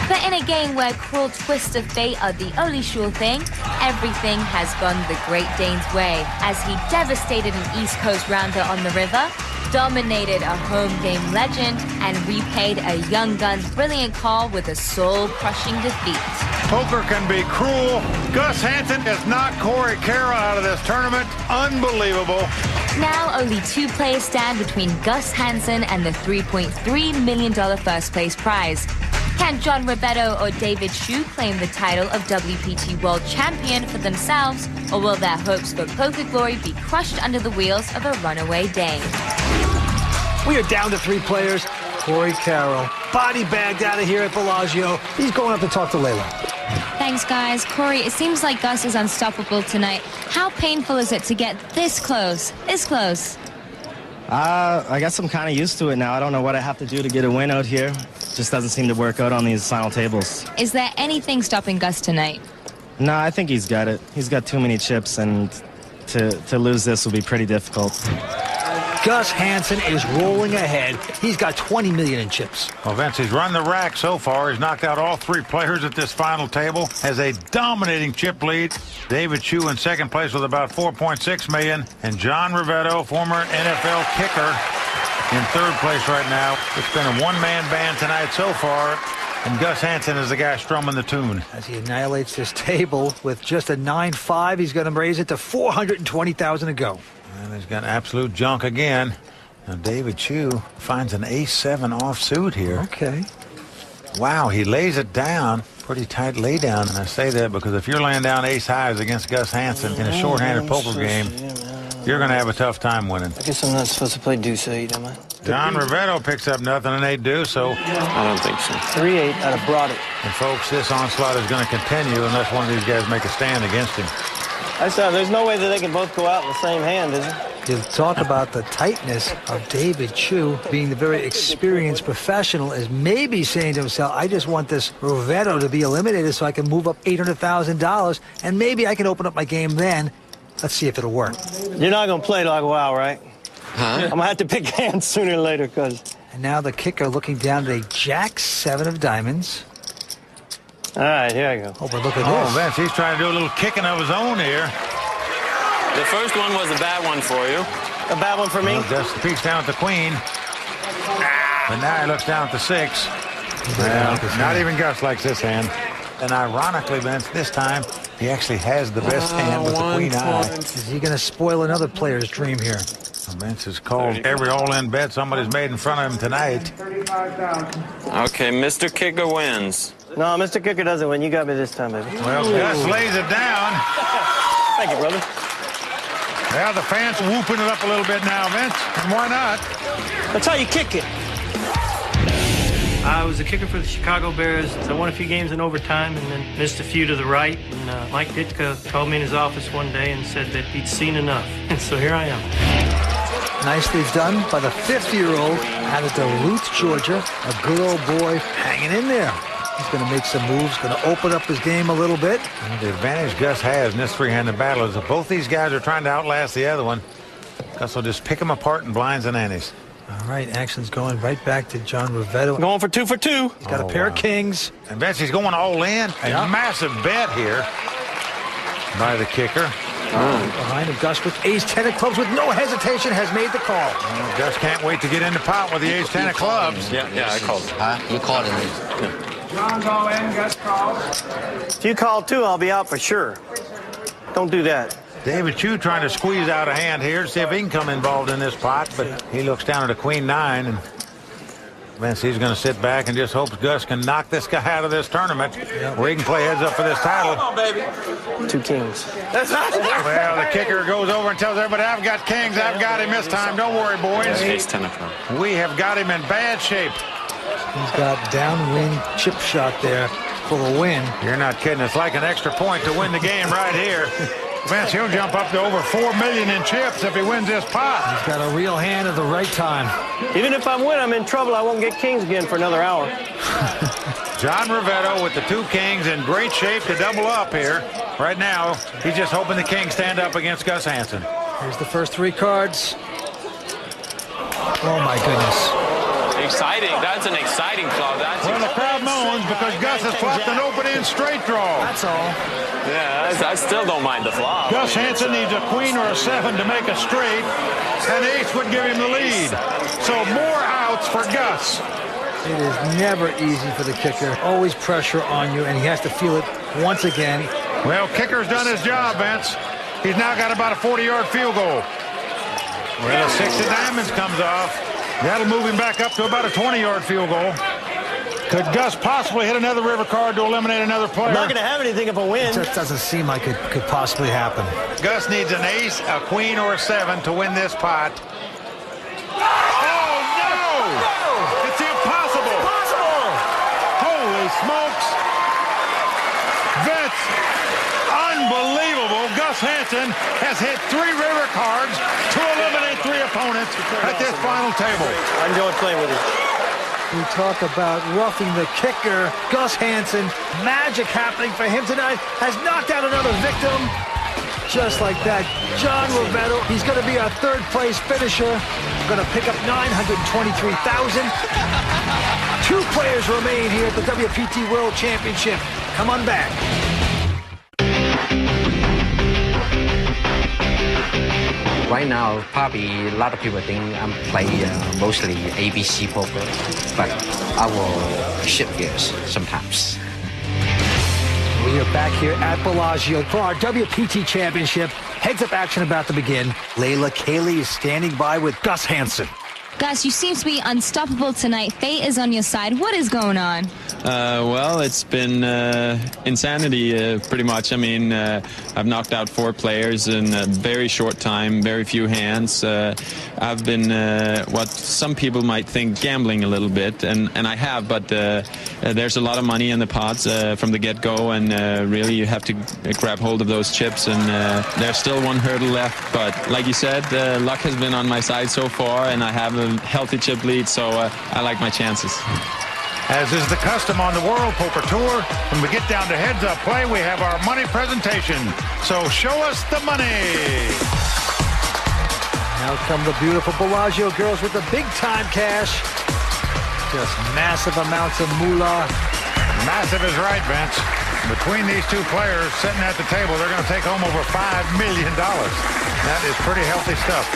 But in a game where cruel twists of fate are the only sure thing, everything has gone the Great Dane's way, as he devastated an East Coast rounder on the river, dominated a home game legend, and repaid a young gun's brilliant call with a soul-crushing defeat. Poker can be cruel. Gus Hansen has knocked Corey Carroll out of this tournament. Unbelievable. Now only 2 players stand between Gus Hansen and the $3.3 million first-place prize. Can John Ribetto or David Hsu claim the title of WPT World Champion for themselves, or will their hopes for poker glory be crushed under the wheels of a runaway Dane? We are down to 3 players. Corey Carroll, body bagged out of here at Bellagio. He's going up to talk to Layla. Thanks, guys. Corey, it seems like Gus is unstoppable tonight. How painful is it to get this close? This close? I guess I'm kind of used to it now. I don't know what I have to do to get a win out here. Just doesn't seem to work out on these final tables. Is there anything stopping Gus tonight? No, I think he's got it. He's got too many chips, and to lose this will be pretty difficult. Gus Hansen is rolling ahead. He's got $20 million in chips. Well, Vince, he's run the rack so far. He's knocked out all 3 players at this final table. Has a dominating chip lead. David Hsu in second place with about $4.6 million. And John Ribetto, former NFL kicker, in third place right now. It's been a one-man band tonight so far. And Gus Hansen is the guy strumming the tune. As he annihilates this table with just a 9-5, he's going to raise it to $420,000 to go. And he's got absolute junk again. Now David Chu finds an ace-7 offsuit here. Okay. Wow, he lays it down. Pretty tight lay down. And I say that because if you're laying down ace-highs against Gus Hansen in a short-handed poker game, you're going to have a tough time winning. I guess I'm not supposed to play deuce-8, am I? John Rivetto picks up nothing and 8 deuce, so I don't think so. 3-8, I'd have brought it. And folks, this onslaught is going to continue unless one of these guys make a stand against him. I saw there's no way that they can both go out in the same hand, is there? You talk about the tightness of David Chu being the very experienced professional is maybe saying to himself, I just want this Rivetto to be eliminated so I can move up $800,000 and maybe I can open up my game then. Let's see if it'll work. You're not going to play like WoW, right? Huh? I'm going to have to pick hands sooner or later, because... And now the kicker looking down at a Jack-7 of diamonds. All right, here I go. Oh, but look at Oh, this. Vince, he's trying to do a little kicking of his own here. The first one was a bad one for you. A bad one for me? Well, Gus peeks down at the queen. But now he looks down at the 6. Well, not even Gus likes this hand. And ironically, Vince, this time he actually has the best hand with the queen eye. Is he going to spoil another player's dream here? Vince has called every all-in bet somebody's made in front of him tonight. Okay, Mr. Kicker wins. No, Mr. Kicker doesn't win. You got me this time, baby. Well, Gus lays it down. Thank you, brother. Well, the fans whooping it up a little bit now, Vince. And why not? That's how you kick it. I was a kicker for the Chicago Bears. I won a few games in overtime and then missed a few to the right. And Mike Ditka called me in his office one day and said that he'd seen enough. And so here I am. Nicely done by the 50-year-old out of Duluth, Georgia. A good old boy hanging in there. He's going to make some moves, going to open up his game a little bit. And the advantage Gus has in this three-handed battle is that both these guys are trying to outlast the other one. Gus will just pick them apart in blinds and antes. All right, action's going right back to John Rivetto. Going for 2 for 2. He's got a pair of kings. And Vince, he's going all in. A massive bet here by the kicker. Behind him, Gus with ace-10 of clubs with no hesitation has made the call. Well, Gus can't wait to get in the pot with the ace-10 of clubs. Yeah, I called. Huh? You called it. John's all in, Gus calls. If you call 2, I'll be out for sure. Don't do that. David Chu trying to squeeze out a hand here to see if he can come involved in this pot, but he looks down at a queen-9, and Vince, he's going to sit back and just hopes Gus can knock this guy out of this tournament where he can play heads up for this title. Come on, baby. 2 kings. Well, the kicker goes over and tells everybody, I've got kings, I've got him this time. Don't worry, boys. Ace-10 of clubs. We have got him in bad shape. He's got downwind chip shot there for the win. You're not kidding. It's like an extra point to win the game right here. Vince, he'll jump up to over $4 million in chips if he wins this pot. He's got a real hand at the right time. Even if I win, I'm in trouble. I won't get kings again for another hour. John Rivetto with the 2 kings in great shape to double up here. Right now, he's just hoping the kings stand up against Gus Hansen. Here's the first 3 cards. Oh, my goodness. Exciting. That's an exciting flop. Well, the crowd moans because Gus has flopped an open-end straight draw. That's all. Yeah, I still don't mind the flop. Gus Hansen needs a queen or a 7 to make a straight. An ace would give him the lead. So more outs for Gus. It is never easy for the kicker. Always pressure on you, and he has to feel it once again. Well, kicker's done his job, Vince. He's now got about a 40-yard field goal. Well, a 6 of diamonds comes off. That'll move him back up to about a 20-yard field goal. Could Gus possibly hit another river card to eliminate another player? I'm not going to have anything if I win. It just doesn't seem like it could possibly happen. Gus needs an ace, a queen, or a 7 to win this pot. Oh, no! It's impossible! Holy smokes! Vince, unbelievable. Gus Hansen has hit 3 river cards to eliminate 3 opponents at this final table. I enjoy playing with you. We talk about roughing the kicker. Gus Hansen, magic happening for him tonight, has knocked out another victim. Just like that, John Rivetto, he's going to be our 3rd place finisher. Going to pick up $923,000. 2 players remain here at the WPT World Championship. Come on back. Right now, probably a lot of people think I'm playing mostly ABC poker, but I will shift gears sometimes. We are back here at Bellagio for our WPT Championship. Heads-up action about to begin. Layla Cayley is standing by with Gus Hansen. Gus, you seem to be unstoppable tonight. Fate is on your side. What is going on? Well, it's been insanity, pretty much. I mean, I've knocked out 4 players in a very short time, very few hands. I've been what some people might think gambling a little bit, and I have, but there's a lot of money in the pots from the get-go, and really you have to grab hold of those chips, and there's still one hurdle left. But like you said, luck has been on my side so far, and I have a healthy chip lead, so I like my chances. As is the custom on the World Poker Tour, when we get down to heads-up play, we have our money presentation. So show us the money. Now come the beautiful Bellagio girls with the big-time cash. Just massive amounts of moolah. Massive is right, Vince. Between these two players sitting at the table, they're going to take home over $5 million. That is pretty healthy stuff.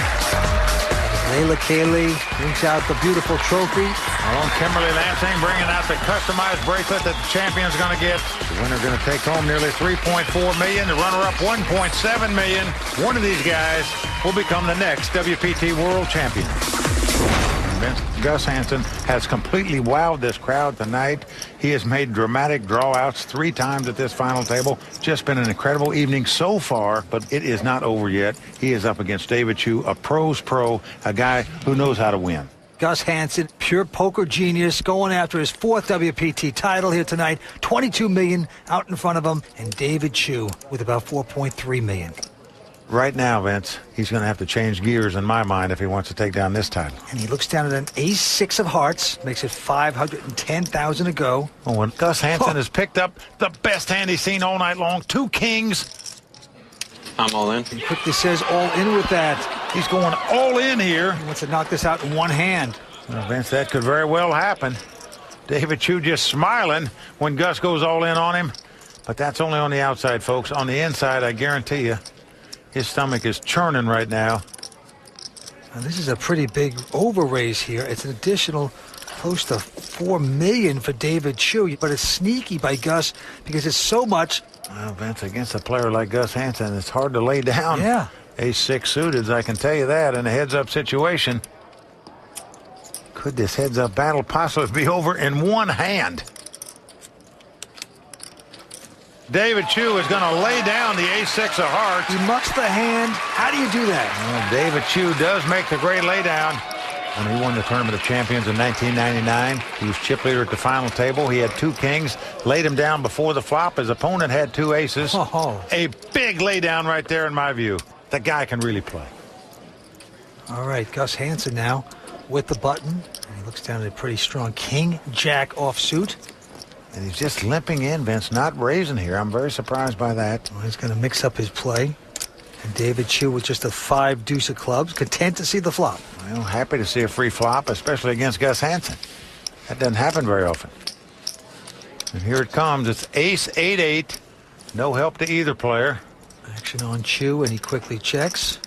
Layla Cayley brings out the beautiful trophy. Our own Kimberly Lansing bringing out the customized bracelet that the champion's going to get. The winner going to take home nearly $3.4 million. The runner-up $1.7 million. One of these guys will become the next WPT World Champion. Gus Hansen has completely wowed this crowd tonight. He has made dramatic drawouts 3 times at this final table. Just been an incredible evening so far, but it is not over yet. He is up against David Chu, a pro's pro, a guy who knows how to win. Gus Hansen, pure poker genius, going after his 4th WPT title here tonight. $22 million out in front of him, and David Chu with about $4.3 million. Right now, Vince, he's going to have to change gears in my mind if he wants to take down this title. And he looks down at an ace-6 of hearts, makes it $510,000 to go. Oh, and Gus Hansen has picked up the best hand he's seen all night long. 2 kings. I'm all in. He quickly says all in with that. He's going all in here. He wants to knock this out in one hand. Well, Vince, that could very well happen. David Chu just smiling when Gus goes all in on him. But that's only on the outside, folks. On the inside, I guarantee you, his stomach is churning right now. Now, this is a pretty big over-raise here. It's an additional close to $4 million for David Chu, but it's sneaky by Gus because it's so much. Well, Vince, against a player like Gus Hansen, it's hard to lay down. Yeah. Ace-6 suited, I can tell you that, in a heads-up situation. Could this heads-up battle possibly be over in one hand? David Chu is going to lay down the ace-6 of hearts. He mucks the hand. How do you do that? Well, David Chu does make the great laydown. When he won the Tournament of Champions in 1999, he was chip leader at the final table. He had 2 kings, laid him down before the flop. His opponent had 2 aces. Oh. A big laydown right there in my view. The guy can really play. All right, Gus Hansen now with the button. And he looks down at a pretty strong king-jack offsuit. And he's just limping in, Vince, not raising here. I'm very surprised by that. Well, he's going to mix up his play. And David Chu with just a 5 deuce of clubs, content to see the flop. Well, happy to see a free flop, especially against Gus Hansen. That doesn't happen very often. And here it comes. It's ace-8-8. No help to either player. Action on Chu, and he quickly checks.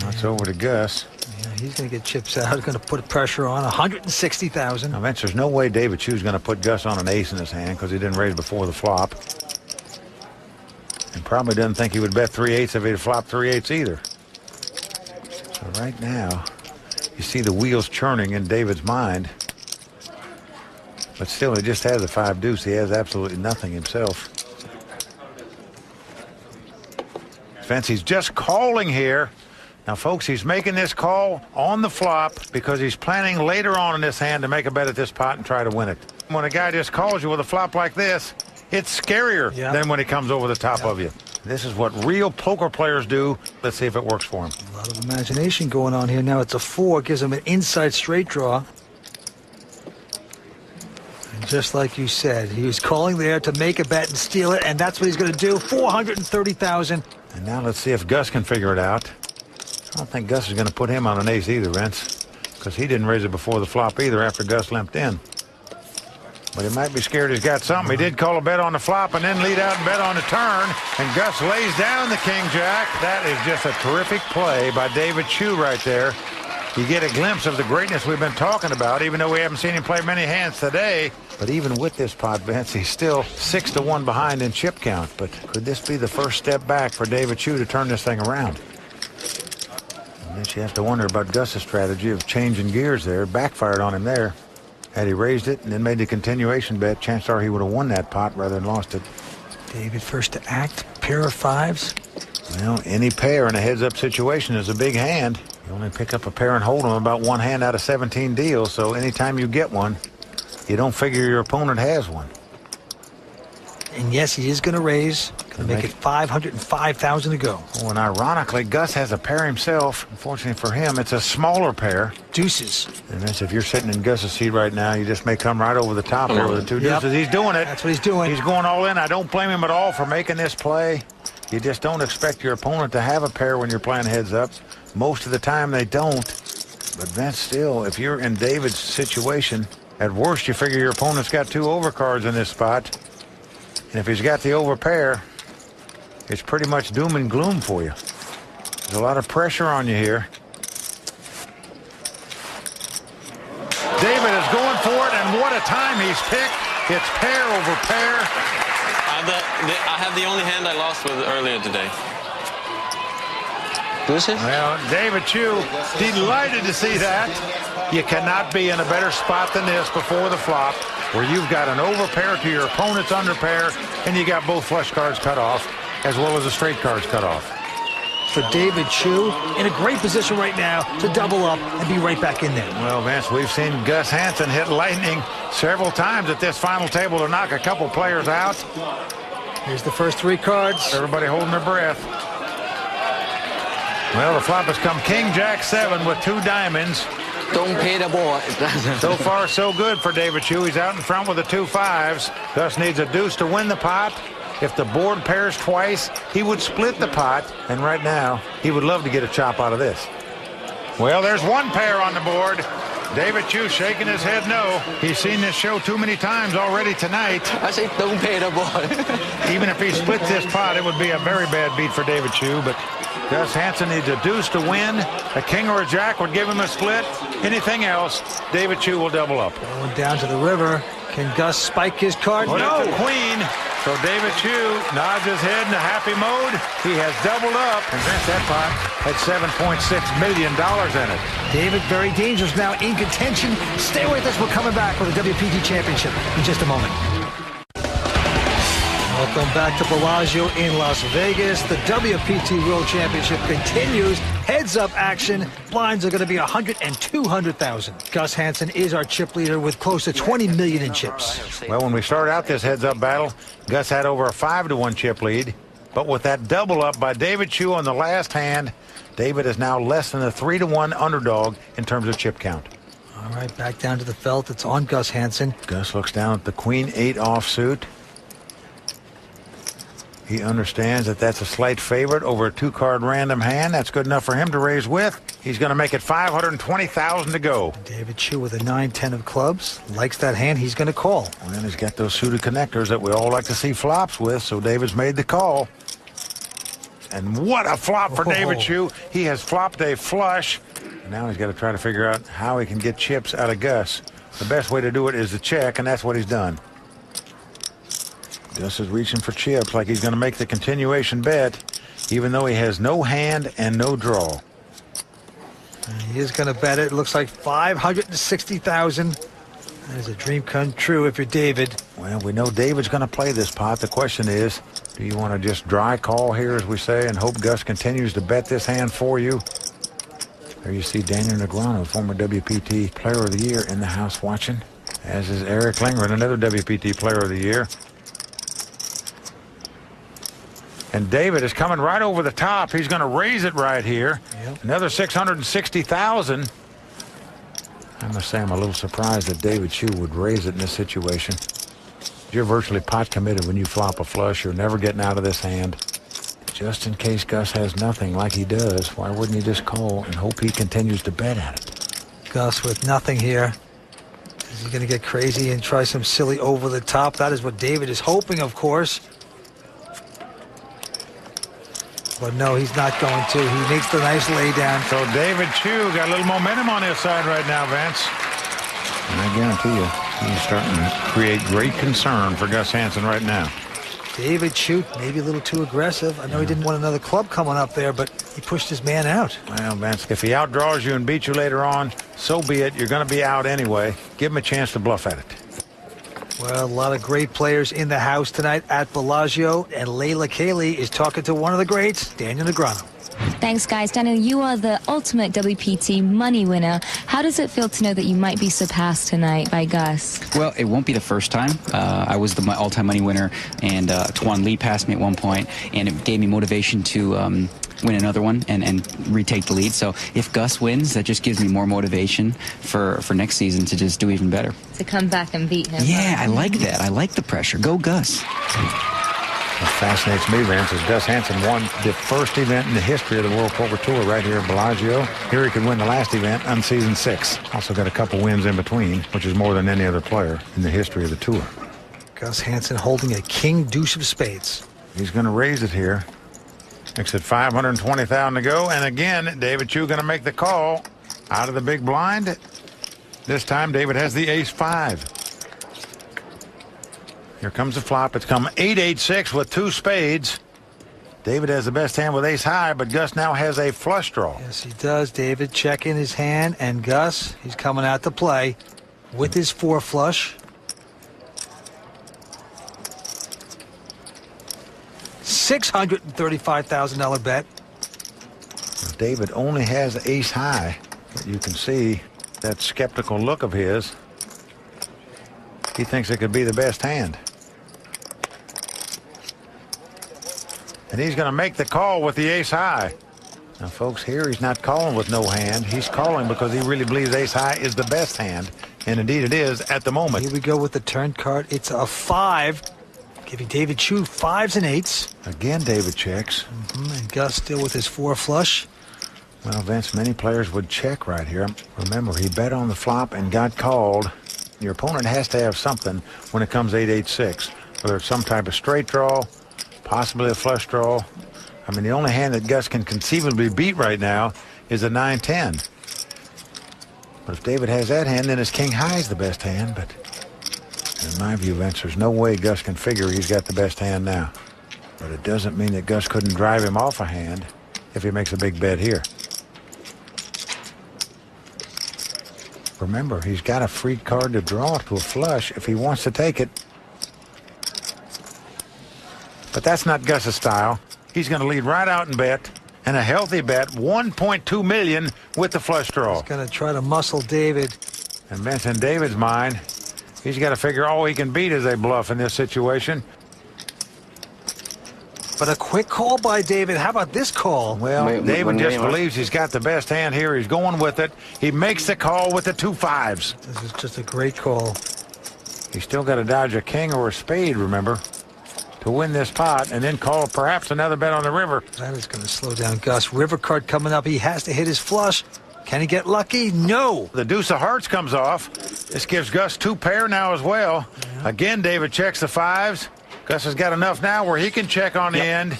Now it's over to Gus. Yeah, he's going to get chips out. He's going to put pressure on. $160,000. Now, Vince, there's no way David Chu's going to put Gus on an ace in his hand because he didn't raise before the flop. And probably doesn't think he would bet 3/8 if he'd flopped 3/8 either. So right now, you see the wheels churning in David's mind. But still, he just has a 5 deuce. He has absolutely nothing himself. Vince, he's just calling here. Now, folks, he's making this call on the flop because he's planning later on in this hand to make a bet at this pot and try to win it. When a guy just calls you with a flop like this, it's scarier than when he comes over the top of you. This is what real poker players do. Let's see if it works for him. A lot of imagination going on here. Now it's a 4, gives him an inside straight draw. And just like you said, he was calling there to make a bet and steal it, and that's what he's going to do. $430,000. And now let's see if Gus can figure it out. I don't think Gus is going to put him on an ace either, Vince, because he didn't raise it before the flop either after Gus limped in. But he might be scared he's got something. He did call a bet on the flop and then lead out and bet on the turn. And Gus lays down the king-jack. That is just a terrific play by David Chu right there. You get a glimpse of the greatness we've been talking about, even though we haven't seen him play many hands today. But even with this pot, Vince, he's still 6-1 behind in chip count. But could this be the first step back for David Chu to turn this thing around? I guess you have to wonder about Gus's strategy of changing gears there. Backfired on him there. Had he raised it and then made the continuation bet, chances are he would have won that pot rather than lost it. David first to act, pair of fives. Well, any pair in a heads-up situation is a big hand. You only pick up a pair and hold them about one hand out of 17 deals, so anytime you get one, you don't figure your opponent has one. And yes, he is going to raise. Going to make it 505,000 to go. Oh, and ironically, Gus has a pair himself. Unfortunately for him, it's a smaller pair. Deuces. And that's if you're sitting in Gus's seat right now, you just may come right over the top there with the two deuces. He's doing it. That's what he's doing. He's going all in. I don't blame him at all for making this play. You just don't expect your opponent to have a pair when you're playing heads up. Most of the time they don't. But Vince, still, if you're in David's situation, at worst you figure your opponent's got two overcards in this spot. And if he's got the overpair, it's pretty much doom and gloom for you. There's a lot of pressure on you here. David is going for it, and what a time he's picked. It's pair over pair. I have the only hand I lost with earlier today. Well, David Chu, delighted to see that. You cannot be in a better spot than this before the flop, where you've got an overpair to your opponent's underpair, and you got both flush cards cut off, as well as the straight cards cut off. For David Chu, in a great position right now to double up and be right back in there. Well, Vince, we've seen Gus Hansen hit lightning several times at this final table to knock a couple players out. Here's the first three cards. Everybody holding their breath. Well, the flop has come King Jack 7 with two diamonds. Don't pay the board. So far, so good for David Chu. He's out in front with the two fives. Gus needs a deuce to win the pot. If the board pairs twice, he would split the pot. And right now, he would love to get a chop out of this. Well, there's one pair on the board. David Chu shaking his head no. He's seen this show too many times already tonight. I say don't pay the board. Even if he splits this pot, it would be a very bad beat for David Chu. But Gus Hansen needs a deuce to win. A king or a jack would give him a split. Anything else, David Chu will double up. Going down to the river. Can Gus spike his card? Well, no. It's a queen. So David Chu nods his head in a happy mode. He has doubled up. And Vince, that pot had $7.6 million in it. David, very dangerous now, in contention. Stay with us. We're coming back with the WPT Championship in just a moment. Welcome back to Bellagio in Las Vegas. The WPT World Championship continues. Heads-up action. Blinds are going to be 100 and 200,000. Gus Hansen is our chip leader with close to 20 million in chips. Well, when we started out this heads-up battle, Gus had over a 5-1 chip lead. But with that double up by David Chu on the last hand, David is now less than a 3-1 underdog in terms of chip count. All right, back down to the felt. It's on Gus Hansen. Gus looks down at the Queen 8 offsuit. He understands that that's a slight favorite over a two-card random hand. That's good enough for him to raise with. He's going to make it 520,000 to go. David Chu with a 9-10 of clubs. Likes that hand. He's going to call. And then he's got those suited connectors that we all like to see flops with, so David's made the call. And what a flop for David Chu. He has flopped a flush. And now he's got to try to figure out how he can get chips out of Gus. The best way to do it is to check, and that's what he's done. Gus is reaching for chips like he's going to make the continuation bet, even though he has no hand and no draw. He is going to bet it. It looks like 560,000. That is a dream come true if you're David. Well, we know David's going to play this pot. The question is, do you want to just dry call here, as we say, and hope Gus continues to bet this hand for you? There you see Daniel Negreanu, former WPT Player of the Year, in the house watching, as is Eric Lindgren, another WPT Player of the Year. And David is coming right over the top. He's going to raise it right here. Yep. Another 660,000. I must say I'm a little surprised that David Chu would raise it in this situation. You're virtually pot committed when you flop a flush. You're never getting out of this hand. Just in case Gus has nothing like he does, why wouldn't he just call and hope he continues to bet at it? Gus with nothing here. Is he going to get crazy and try some silly over the top? That is what David is hoping, of course. But no, he's not going to. He makes the nice lay down. So David Chu got a little momentum on his side right now, Vince. And I guarantee you, he's starting to create great concern for Gus Hansen right now. David Chu, maybe a little too aggressive. I know he didn't want another club coming up there, but he pushed his man out. Well, Vince, if he outdraws you and beats you later on, so be it. You're going to be out anyway. Give him a chance to bluff at it. Well, a lot of great players in the house tonight at Bellagio, and Layla Cayley is talking to one of the greats, Daniel Negreanu. Thanks, guys. Daniel, you are the ultimate WPT money winner. How does it feel to know that you might be surpassed tonight by Gus? Well, it won't be the first time. I was the all-time money winner, and Tuan Lee passed me at one point, and it gave me motivation to win another one and retake the lead. So if Gus wins, that just gives me more motivation for next season to just do even better. To come back and beat him. Yeah, I like that. I like the pressure. Go, Gus. What fascinates me, Vince, is Gus Hansen won the first event in the history of the World Poker Tour right here at Bellagio. Here he could win the last event on season 6. Also got a couple wins in between, which is more than any other player in the history of the tour. Gus Hansen holding a king deuce of spades. He's going to raise it here. Makes it $520,000 to go. And again, David Chu going to make the call out of the big blind. This time, David has the ace-5. Here comes the flop. It's come 8-8-6 with 2 spades. David has the best hand with ace-high, but Gus now has a flush draw. Yes, he does. David checking his hand, and Gus, he's coming out to play with his 4 flush. $635,000 bet. David only has ace-high, but you can see that skeptical look of his. He thinks it could be the best hand. And he's going to make the call with the ace-high. Now, folks, here he's not calling with no hand. He's calling because he really believes ace-high is the best hand. And indeed it is at the moment. Here we go with the turn card. It's a 5. Giving David Chu 5s and 8s. Again, David checks. And Gus still with his 4 flush. Well, Vince, many players would check right here. Remember, he bet on the flop and got called. Your opponent has to have something when it comes 8-8-6, whether it's some type of straight draw, possibly a flush draw. I mean, the only hand that Gus can conceivably beat right now is a 9-10. But if David has that hand, then his king-high is the best hand. But in my view, Vince, there's no way Gus can figure he's got the best hand now. But it doesn't mean that Gus couldn't drive him off a hand if he makes a big bet here. Remember, he's got a free card to draw to a flush if he wants to take it. But that's not Gus's style. He's going to lead right out and bet, and a healthy bet, $1.2 million with the flush draw. He's going to try to muscle David. And Vince, in David's mind, he's got to figure all he can beat is a bluff in this situation. But a quick call by David. How about this call? Well, David just believes he's got the best hand here. He's going with it. He makes the call with the 2 5s. This is just a great call. He's still got to dodge a king or a spade, remember, to win this pot, and then call perhaps another bet on the river. That is going to slow down Gus. River card coming up. He has to hit his flush. Can he get lucky? No. The deuce of hearts comes off. This gives Gus 2 pair now as well. Yeah. Again, David checks the 5s. Gus has got enough now where he can check on the end.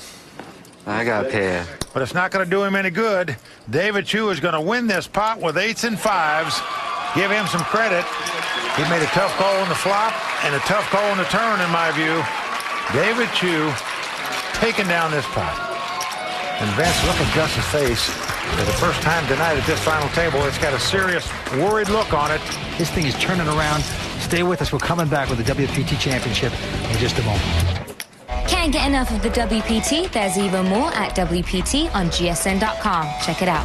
I got a pair. But it's not going to do him any good. David Chu is going to win this pot with 8s and 5s. Give him some credit. He made a tough call on the flop and a tough call on the turn, in my view. David Chu taking down this pot. And Vince, look at Gus's face. For the first time tonight at this final table, it's got a serious, worried look on it. This thing is turning around. Stay with us. We're coming back with the WPT Championship in just a moment. Can't get enough of the WPT? There's even more at WPT on GSN.com. Check it out.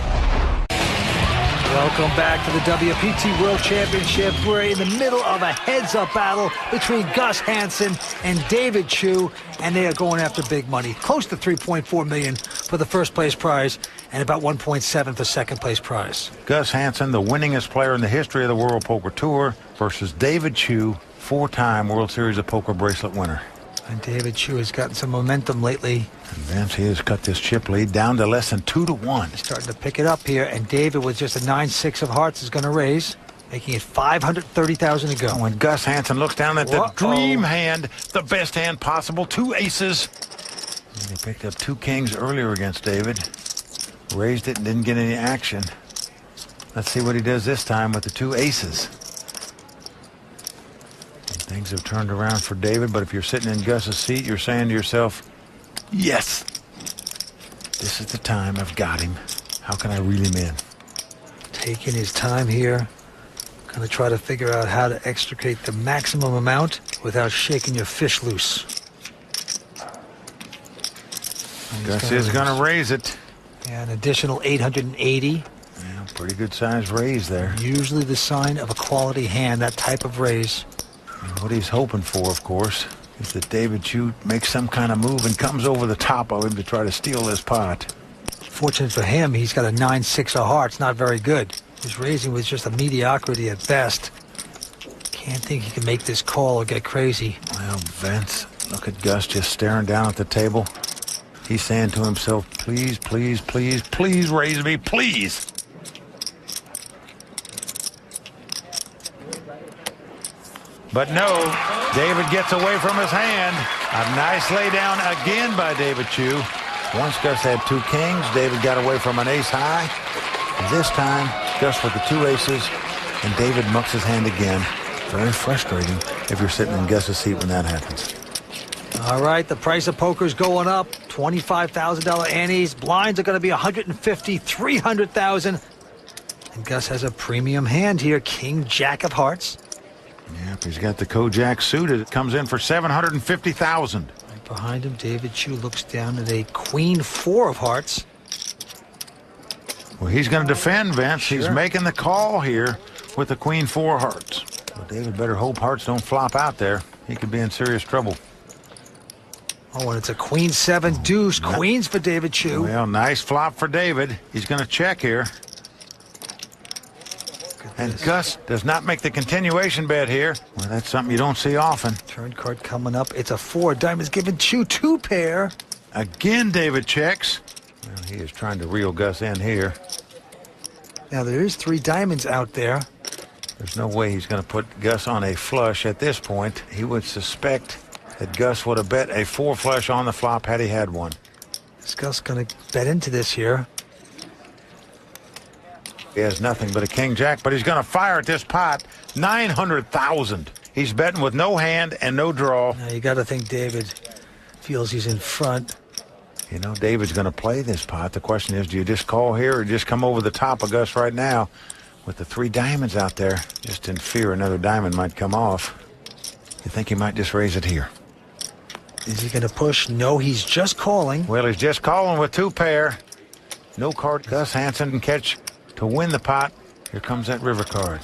Welcome back to the WPT World Championship. We're in the middle of a heads-up battle between Gus Hansen and David Chu, and they are going after big money. Close to $3.4 million for the first place prize and about $1.7 for second place prize. Gus Hansen, the winningest player in the history of the World Poker Tour, versus David Chu, 4-time World Series of Poker bracelet winner. And David Chu has gotten some momentum lately. And Vince, he has cut this chip lead down to less than 2-1. Starting to pick it up here, and David with just a 9-6 of hearts is going to raise. making it $530,000 to go. When Gus Hansen looks down at the dream hand, the best hand possible, 2 aces. And he picked up 2 kings earlier against David. Raised it and didn't get any action. Let's see what he does this time with the 2 aces. And things have turned around for David, but if you're sitting in Gus's seat, you're saying to yourself, yes, this is the time. I've got him. How can I reel him in? Taking his time here. Going to try to figure out how to extricate the maximum amount without shaking your fish loose. Gus is going to raise it. Yeah, an additional 880. Yeah, pretty good size raise there. Usually the sign of a quality hand, that type of raise. And what he's hoping for, of course, is that David Chu makes some kind of move and comes over the top of him to try to steal this pot. Fortunate for him, he's got a 9-6 of hearts, not very good. His raising was just a mediocrity at best. Can't think he can make this call or get crazy. Well, Vince, look at Gus just staring down at the table. He's saying to himself, please, please, please, please raise me, please. But no, David gets away from his hand. A nice lay down again by David Chu. Once Gus had 2 kings, David got away from an ace high. This time, Gus with the 2 aces, and David mucks his hand again. Very frustrating if you're sitting in Gus's seat when that happens. All right, the price of poker's going up. $25,000 antes. Blinds are going to be $150,000, $300,000. And Gus has a premium hand here, King Jack of Hearts. Yep, he's got the Kojak suited. It comes in for $750,000. Right behind him, David Chu looks down at a Queen 4 of Hearts. Well, he's going to defend, Vince. Sure. He's making the call here with the Queen 4 hearts. Well, David better hope hearts don't flop out there. He could be in serious trouble. Oh, and it's a Queen 7 deuce. Queens for David Chu. Well, nice flop for David. He's going to check here. And Gus does not make the continuation bet here. Well, that's something you don't see often. Turn card coming up. It's a 4. Diamonds giving Chu 2 pair. Again, David checks. Well, he is trying to reel Gus in here. Now, there is 3 diamonds out there. There's no way he's going to put Gus on a flush at this point. He would suspect that Gus would have bet a 4 flush on the flop had he had one. Is Gus going to bet into this here? He has nothing but a King Jack, but he's going to fire at this pot. $900,000. He's betting with no hand and no draw. Now, you got to think David feels he's in front. You know, David's going to play this pot. The question is, do you just call here or just come over the top of Gus right now? With the 3 diamonds out there, just in fear another diamond might come off. You think he might just raise it here? Is he going to push? No, he's just calling. Well, he's just calling with 2 pair. No card. Gus Hansen can catch to win the pot. Here comes that river card.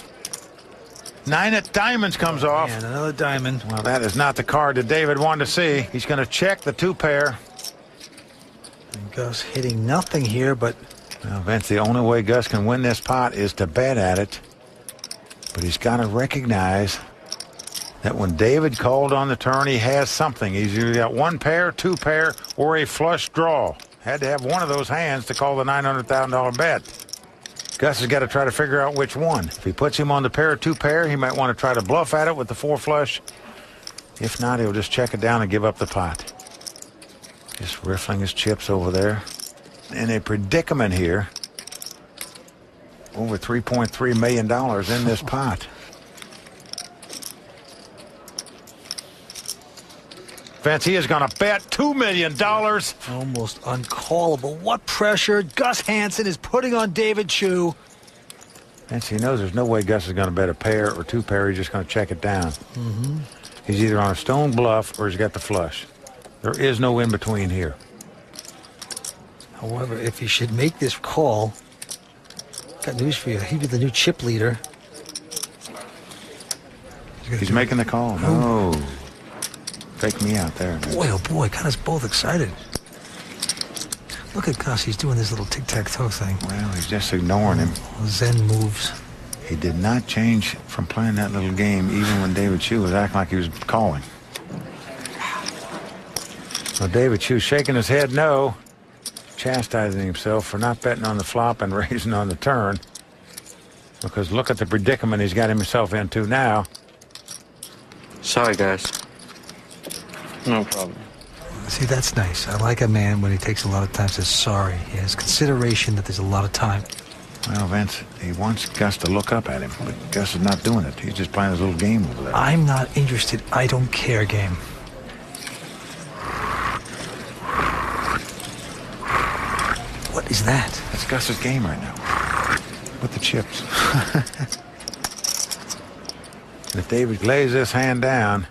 9 of diamonds comes off. And another diamond. Well, that is not the card that David wanted to see. He's going to check the 2 pair. And Gus hitting nothing here, but... Well, Vince, the only way Gus can win this pot is to bet at it. But he's got to recognize that when David called on the turn, he has something. He's either got 1 pair, 2 pair, or a flush draw. Had to have one of those hands to call the $900,000 bet. Gus has got to try to figure out which one. If he puts him on the pair or 2 pair, he might want to try to bluff at it with the 4 flush. If not, he'll just check it down and give up the pot. Just riffling his chips over there. In a predicament here. Over $3.3 million in this pot. Vince, he is going to bet $2 million. Almost uncallable. What pressure Gus Hansen is putting on David Chu. Vince, he knows there's no way Gus is going to bet a pair or 2 pair. He's just going to check it down. He's either on a stone bluff or he's got the flush. There is no in between here. However, if he should make this call, got news for you. He'd be the new chip leader. He's making the call. No. Fake me out there. Boy, oh boy, got us both excited. Look at Gus, he's doing this little tic-tac-toe thing. Well, he's just ignoring him. Zen moves. He did not change from playing that little game even when David Chu was acting like he was calling. So David Chu shaking his head no, chastising himself for not betting on the flop and raising on the turn. Because look at the predicament he's got himself into now. Sorry, guys. No problem. See, that's nice. I like a man when he takes a lot of time, says sorry. He has consideration that there's a lot of time. Well, Vince, he wants Gus to look up at him, but Gus is not doing it. He's just playing his little game over there. I'm not interested. I don't care game. What is that? That's Gus's game right now. With the chips. If David lays this hand down,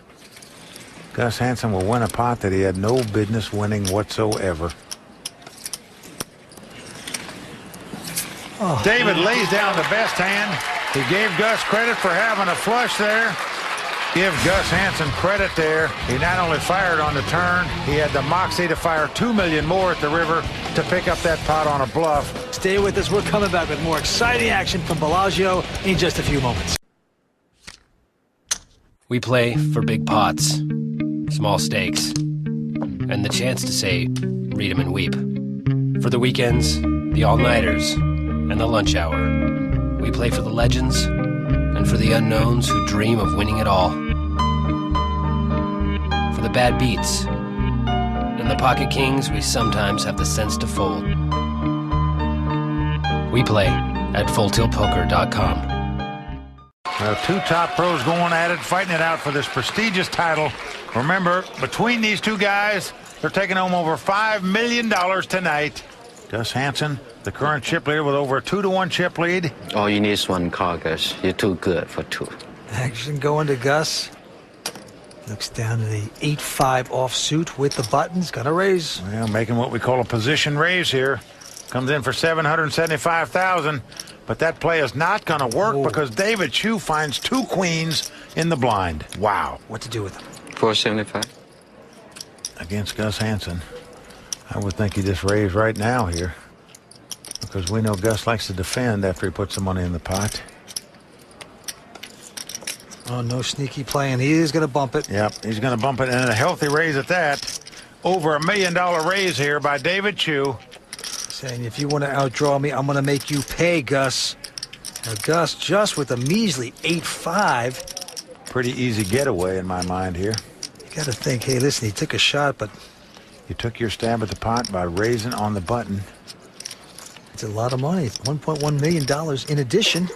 Gus Hansen will win a pot that he had no business winning whatsoever. Oh. David lays down the best hand. He gave Gus credit for having a flush there. Give Gus Hansen credit there. He not only fired on the turn, he had the moxie to fire $2 million more at the river to pick up that pot on a bluff. Stay with us. We're coming back with more exciting action from Bellagio in just a few moments. We play for big pots, small stakes, and the chance to say, read 'em and weep. For the weekends, the all-nighters, and the lunch hour. We play for the legends and for the unknowns who dream of winning it all. For the bad beats and the pocket kings we sometimes have the sense to fold. We play at FullTiltPoker.com. Well, two top pros going at it, fighting it out for this prestigious title. Remember, between these two guys, they're taking home over $5 million tonight. Gus Hansen, the current chip leader with over a 2-to-1 chip lead. All you need is one call, Gus. You're too good for two. Action going to Gus. Looks down to the 8-5 offsuit with the buttons. Got a raise. Well, making what we call a position raise here. Comes in for $775,000. But that play is not going to work because David Chu finds two queens in the blind. Wow. What to do with them? 475. Against Gus Hansen. I would think he just raised right now here. Because we know Gus likes to defend after he puts the money in the pot. Oh, no sneaky play, and he is going to bump it. Yep, he's going to bump it, and a healthy raise at that. Over $1 million raise here by David Chu. Saying, if you want to outdraw me, I'm going to make you pay, Gus. Now, Gus, just with a measly 8-5. Pretty easy getaway in my mind here. You got to think, hey, listen, he took a shot, but... You took your stab at the pot by raising on the button. It's a lot of money. It's $1.1 million in addition.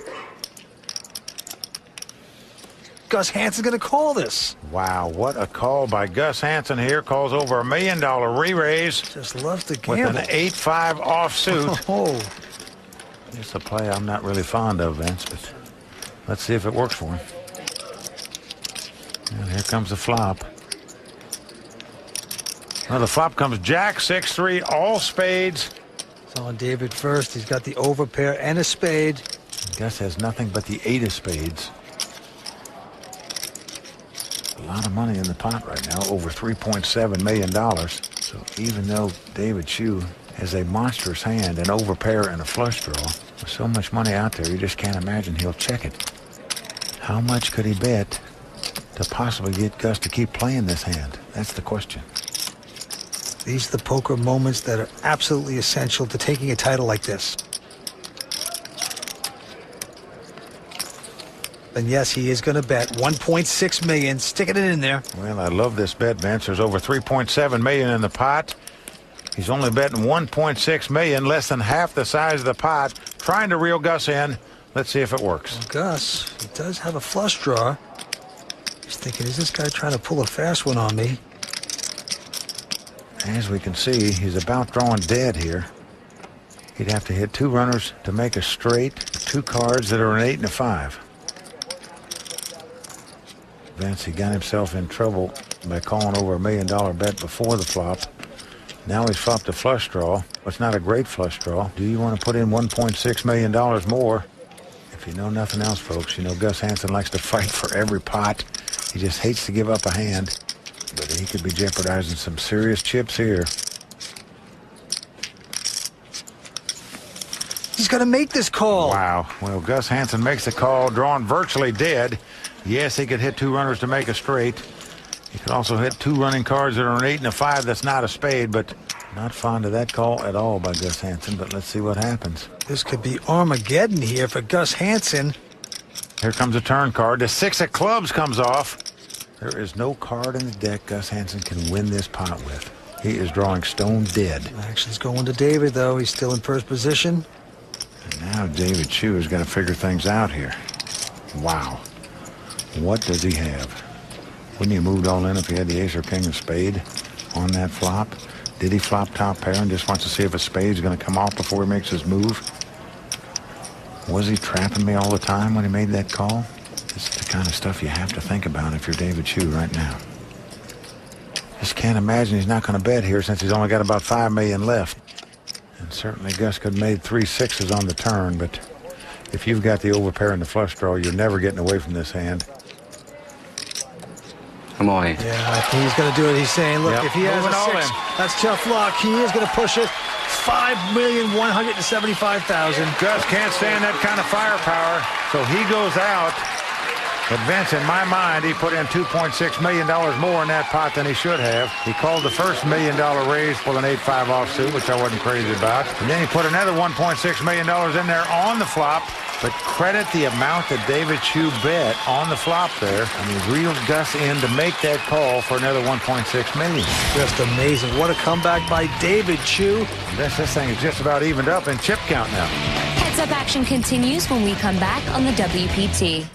Gus Hansen's going to call this. Wow, what a call by Gus Hansen here. Calls over $1 million re-raise. Just loves to gamble. With an 8-5 offsuit. Oh. It's a play I'm not really fond of, Vince, but let's see if it works for him. And here comes the flop. Well, the flop comes Jack, 6-3, all spades. It's on David first. He's got the overpair and a spade. Gus has nothing but the 8 of spades. A lot of money in the pot right now, over $3.7 million. So even though David Chu has a monstrous hand, an overpair, and a flush draw, with so much money out there, you just can't imagine he'll check it. How much could he bet to possibly get Gus to keep playing this hand? That's the question. These are the poker moments that are absolutely essential to taking a title like this. And yes, he is going to bet $1.6 million, sticking it in there. Well, I love this bet, Vince. There's over $3.7 million in the pot. He's only betting $1.6 million, less than half the size of the pot, trying to reel Gus in. Let's see if it works. Well, Gus, he does have a flush draw. He's thinking, is this guy trying to pull a fast one on me? As we can see, he's about drawing dead here. He'd have to hit 2 runners to make a straight, 2 cards that are an 8 and a 5. Vince, he got himself in trouble by calling over $1 million bet before the flop. Now he's flopped a flush draw. It's not a great flush draw. Do you want to put in $1.6 million more? If you know nothing else, folks, you know Gus Hansen likes to fight for every pot. He just hates to give up a hand. But he could be jeopardizing some serious chips here. He's going to make this call. Wow. Well, Gus Hansen makes the call, drawing virtually dead. Yes, he could hit 2 runners to make a straight. He could also hit 2 running cards that are an 8 and a 5. That's not a spade, but Not fond of that call at all by Gus Hansen, but let's see what happens. This could be Armageddon here for Gus Hansen. Here comes a turn card. The 6 of clubs comes off. There is no card in the deck Gus Hansen can win this pot with. He is drawing stone dead. Action's going to David, though. He's still in first position. And now David Chu has got to figure things out here. Wow. What does he have? Wouldn't he have moved all in if he had the ace or king of spade on that flop? Did he flop top pair and just wants to see if a spade's going to come off before he makes his move? Was he trapping me all the time when he made that call? This is the kind of stuff you have to think about if you're David Chu right now. Just can't imagine he's not going to bet here since he's only got about $5 million left. And certainly Gus could have made 3 sixes on the turn, but if you've got the overpair and the flush draw, you're never getting away from this hand. Come on. Yeah, I think he's going to do it. He's saying, look, if he has a 6, that's tough luck. He is going to push it. $5,175,000. Gus can't stand that kind of firepower, so he goes out. But Vince, in my mind, he put in $2.6 million more in that pot than he should have. He called the first $1 million raise with an 8-5 offsuit, which I wasn't crazy about. And then he put another $1.6 million in there on the flop. But credit the amount that David Chu bet on the flop there. And he reeled Gus in to make that call for another $1.6 million. Just amazing. What a comeback by David Chu. This thing is just about evened up in chip count now. Heads-up action continues when we come back on the WPT.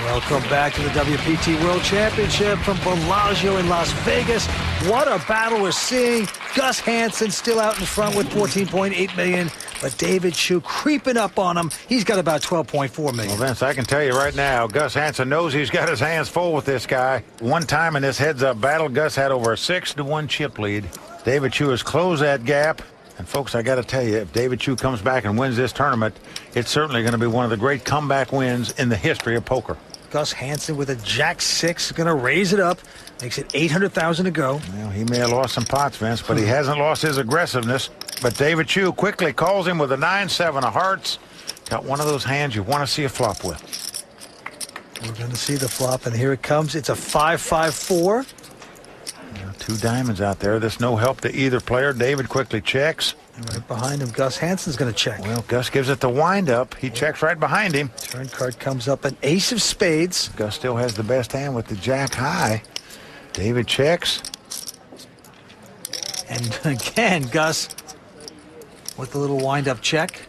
Welcome back to the WPT World Championship from Bellagio in Las Vegas. What a battle we're seeing. Gus Hansen still out in front with $14.8 million, but David Chu creeping up on him. He's got about $12.4 million. Well, Vince, I can tell you right now, Gus Hansen knows he's got his hands full with this guy. One time in this heads-up battle, Gus had over a 6-1 chip lead. David Chu has closed that gap. And, folks, I got to tell you, if David Chu comes back and wins this tournament, it's certainly going to be one of the great comeback wins in the history of poker. Gus Hansen with a Jack-6 going to raise it up. Makes it $800,000 to go. Well, he may have lost some pots, Vince, but he hasn't lost his aggressiveness. But David Chu quickly calls him with a 9-7 of hearts. Got one of those hands you want to see a flop with. We're going to see the flop, and here it comes. It's a 5-5-4. 2 diamonds out there. There's no help to either player. David quickly checks. And right behind him, Gus Hansen's going to check. Well, Gus gives it the wind-up. He checks right behind him. Turn card comes up, an ace of spades. Gus still has the best hand with the jack high. David checks. And again, Gus with the little wind-up check.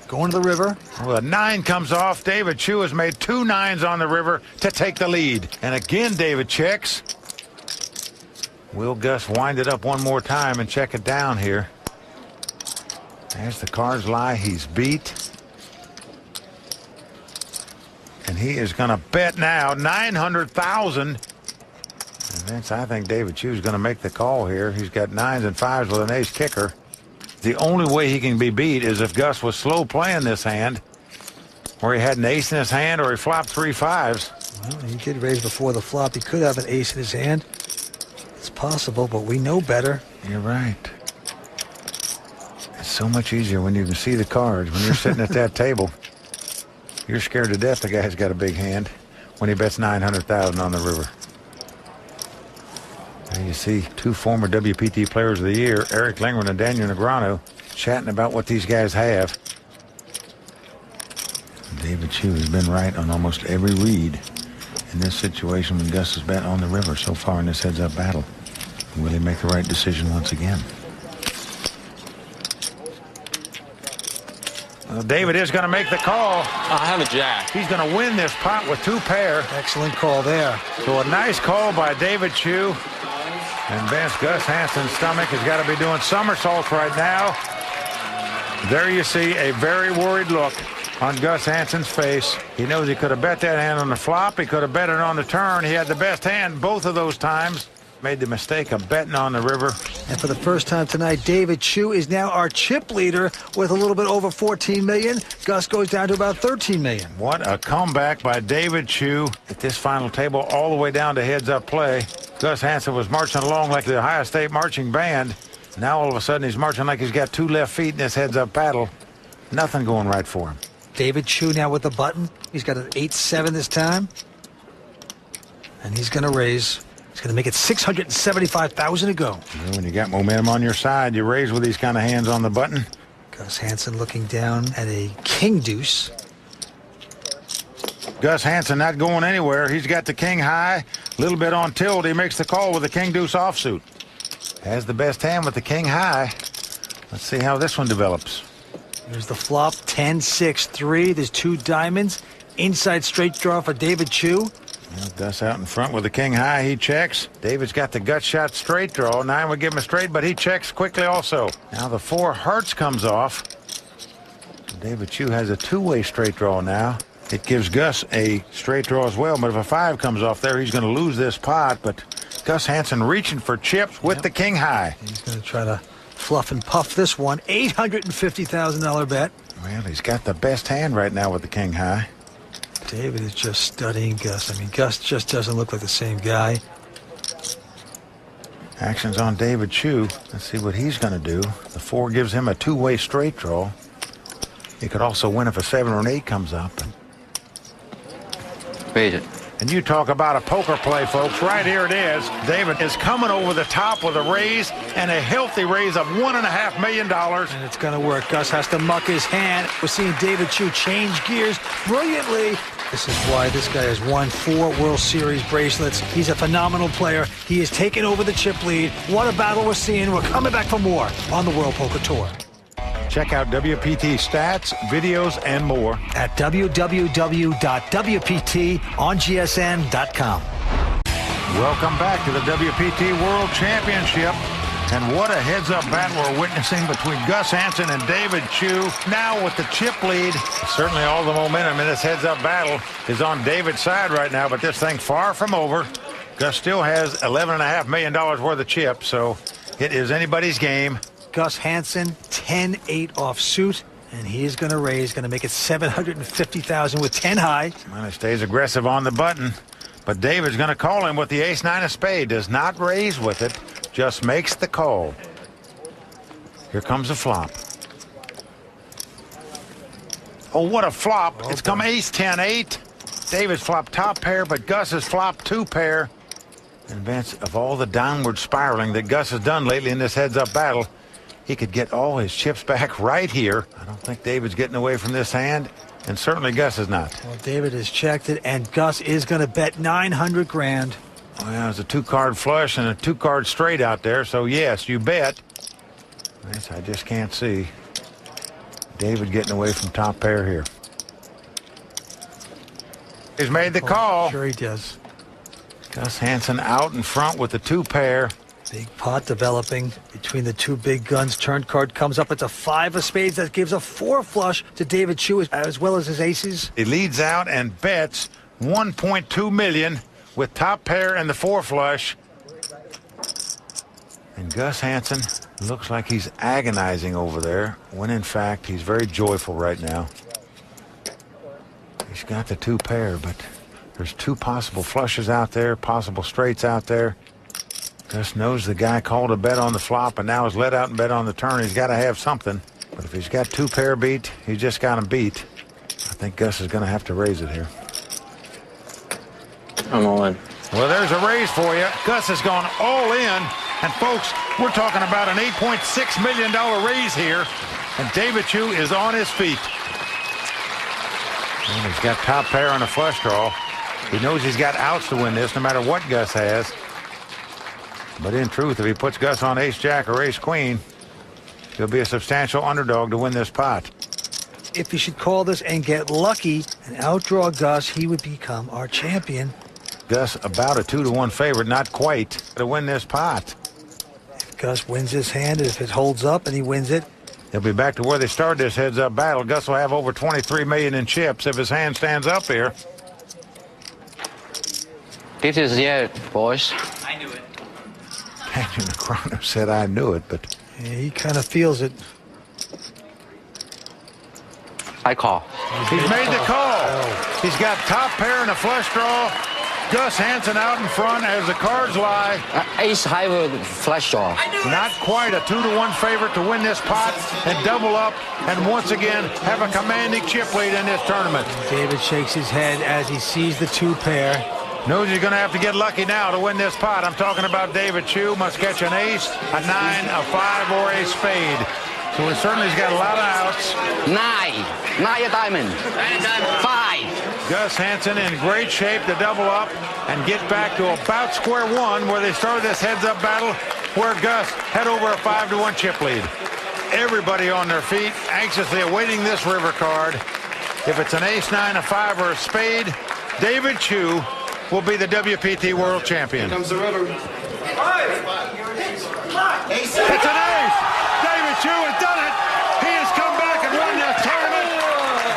Going to the river. Well, a 9 comes off. David Chu has made 2 9s on the river to take the lead. And again, David checks. Will Gus wind it up one more time and check it down here? As the cards lie, he's beat. And he is going to bet now $900,000. And Vince, I think David Chu is going to make the call here. He's got 9s and 5s with an ace kicker. The only way he can be beat is if Gus was slow playing this hand, where he had an ace in his hand or he flopped 3 5s. Well, he did raise before the flop. He could have an ace in his hand. It's possible, but we know better. You're right. It's so much easier when you can see the cards. When you're sitting at that table, you're scared to death the guy's got a big hand when he bets $900,000 on the river. There you see 2 former WPT players of the year, Eric Lindgren and Daniel Negreanu, chatting about what these guys have. David Chu has been right on almost every read in this situation when Gus has bet on the river so far in this heads-up battle. Will he make the right decision once again? Well, David is going to make the call. I have a jack. He's going to win this pot with 2 pair. Excellent call there. So a nice call by David Chu. And Vince, Gus Hansen's stomach has got to be doing somersaults right now. There you see a very worried look on Gus Hansen's face. He knows he could have bet that hand on the flop. He could have bet it on the turn. He had the best hand both of those times. Made the mistake of betting on the river. And for the first time tonight, David Chu is now our chip leader with a little bit over $14 million. Gus goes down to about $13 million. What a comeback by David Chu at this final table, all the way down to heads-up play. Gus Hansen was marching along like the Ohio State marching band. Now all of a sudden he's marching like he's got 2 left feet in this heads-up battle. Nothing going right for him. David Chu now with the button. He's got an 8-7 this time. And he's going to raise. It's going to make it $675,000 to go. When you got momentum on your side, you raise with these kind of hands on the button. Gus Hansen looking down at a king deuce. Gus Hansen not going anywhere. He's got the king high, a little bit on tilt. He makes the call with the king deuce offsuit. Has the best hand with the king high. Let's see how this one develops. There's the flop, 10-6-3. There's 2 diamonds. Inside straight draw for David Chu. Well, Gus out in front with the king high. He checks. David's got the gut shot straight draw. 9 would give him a straight, but he checks quickly also. Now the 4 hearts comes off. David Chu has a 2-way straight draw now. It gives Gus a straight draw as well, but if a 5 comes off there, he's going to lose this pot. But Gus Hansen reaching for chips with the king high. He's going to try to fluff and puff this one. $850,000 bet. Well, he's got the best hand right now with the king high. David is just studying Gus. I mean, Gus just doesn't look like the same guy. Action's on David Chu. Let's see what he's going to do. The 4 gives him a 2-way straight draw. He could also win if a 7 or an 8 comes up. Raise it. And you talk about a poker play, folks. Right here it is. David is coming over the top with a raise and a healthy raise of $1.5 million. And it's going to work. Gus has to muck his hand. We're seeing David Chu change gears brilliantly. This is why this guy has won 4 World Series bracelets. He's a phenomenal player. He is taking over the chip lead. What a battle we're seeing. We're coming back for more on the World Poker Tour. Check out WPT stats, videos, and more at www.wpt.gsn.com. Welcome back to the WPT World Championship. And what a heads-up battle we're witnessing between Gus Hansen and David Chu. Now with the chip lead, certainly all the momentum in this heads-up battle is on David's side right now, but this thing far from over. Gus still has $11.5 million worth of chips, so it is anybody's game. Gus Hansen, 10-8 offsuit, and he is going to raise, going to make it $750,000 with 10 high. Well, he stays aggressive on the button, but David's going to call him with the ace-9 of spade. Does not raise with it, just makes the call. Here comes a flop. Oh, what a flop. It's come ace-10-8. David's flop top pair, but Gus has flopped 2 pair. In advance of all the downward spiraling that Gus has done lately in this heads-up battle, he could get all his chips back right here. I don't think David's getting away from this hand, and certainly Gus is not. Well, David has checked it, and Gus is going to bet $900 grand. Well, there's a 2-card flush and a 2-card straight out there, so yes, you bet. I just can't see David getting away from top pair here. He's made the call. Sure he does. Gus Hansen out in front with the 2 pair. Big pot developing between the 2 big guns. Turn card comes up. It's a 5 of spades. That gives a 4 flush to David Chu as well as his aces. He leads out and bets $1.2 million with top pair and the 4 flush. And Gus Hansen looks like he's agonizing over there, when in fact he's very joyful right now. He's got the 2 pair, but there's 2 possible flushes out there, possible straights out there. Gus knows the guy called a bet on the flop and now is let out and bet on the turn. He's got to have something. But if he's got 2 pair beat, he's just got him beat. I think Gus is going to have to raise it here. I'm all in. Well, there's a raise for you. Gus has gone all in. And folks, we're talking about an $8.6 million raise here. And David Chu is on his feet. And he's got top pair on a flush draw. He knows he's got outs to win this no matter what Gus has. But in truth, if he puts Gus on ace-jack or ace-queen, he'll be a substantial underdog to win this pot. If he should call this and get lucky and outdraw Gus, he would become our champion. Gus about a 2-to-1 favorite, not quite, to win this pot. If Gus wins this hand, if it holds up and he wins it, he'll be back to where they started this heads-up battle. Gus will have over $23 million in chips if his hand stands up here. This is it, boys. I knew it. Daniel Negreanu said, I knew it, but... yeah, he kind of feels it. I call. He's made the call. He's got top pair and a flush draw. Gus Hansen out in front as the cards lie. Ace high with flush draw. Not quite a 2-to-1 favorite to win this pot and double up and once again have a commanding chip lead in this tournament. David shakes his head as he sees the 2 pair. Knows he's going to have to get lucky now to win this pot. I'm talking about David Chu. Must catch an ace, a 9, a 5, or a spade. So he certainly has got a lot of outs. 9 a diamond. 5. Gus Hansen in great shape to double up and get back to about square one where they started this heads-up battle where Gus had over a 5-1 chip lead. Everybody on their feet, anxiously awaiting this river card. If it's an ace, 9, a 5, or a spade, David Chu will be the WPT World Champion. Here comes the river. It's an ace! David Chu has done it! He has come back and won this tournament!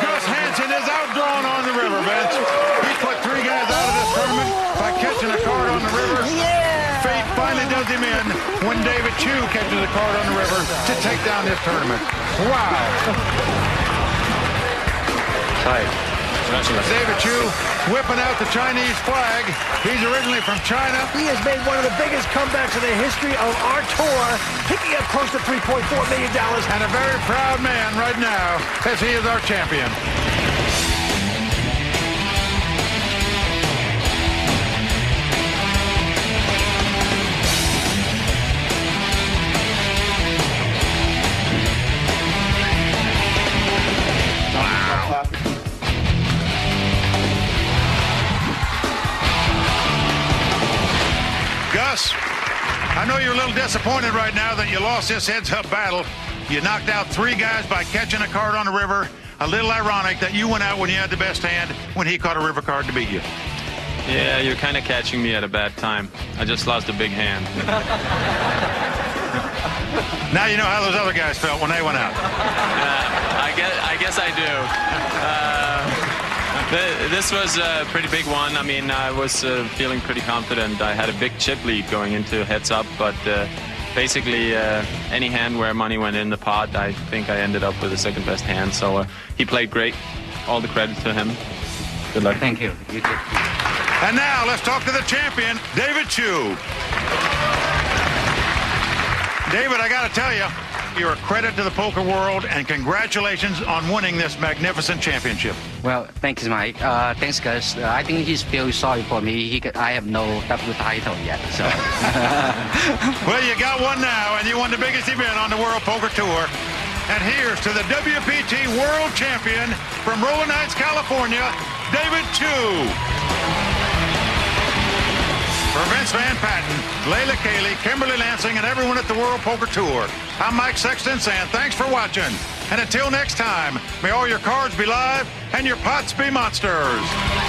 Gus Hansen is outdrawn on the river, Vince. He put 3 guys out of this tournament by catching a card on the river. Fate finally does him in when David Chu catches a card on the river to take down this tournament. Wow! Tight. David Chu whipping out the Chinese flag. He's originally from China. He has made one of the biggest comebacks in the history of our tour, picking up close to $3.4 million. And a very proud man right now as he is our champion. Gus, I know you're a little disappointed right now that you lost this heads-up battle. You knocked out 3 guys by catching a card on the river. A little ironic that you went out when you had the best hand when he caught a river card to beat you. Yeah, you're kind of catching me at a bad time. I just lost a big hand. Now you know how those other guys felt when they went out. I guess I do. This was a pretty big one. I mean, I was feeling pretty confident. I had a big chip lead going into heads up, but basically any hand where money went in the pot, I think I ended up with the second best hand. So he played great. All the credit to him. Good luck. Thank you. You too. And now let's talk to the champion, David Chu. David, I got to tell you, you're a credit to the poker world, and congratulations on winning this magnificent championship. Well, thanks, Mike. Thanks, Gus. I think he's feeling sorry for me. I have no W title yet, so. Well, you got one now, and you won the biggest event on the World Poker Tour. And here's to the WPT World Champion from Rolling Heights, California, David Chu. For Vince Van Patten, Layla Cayley, Kimberly Lansing, and everyone at the World Poker Tour, I'm Mike Sexton saying thanks for watching. And until next time, may all your cards be live and your pots be monsters.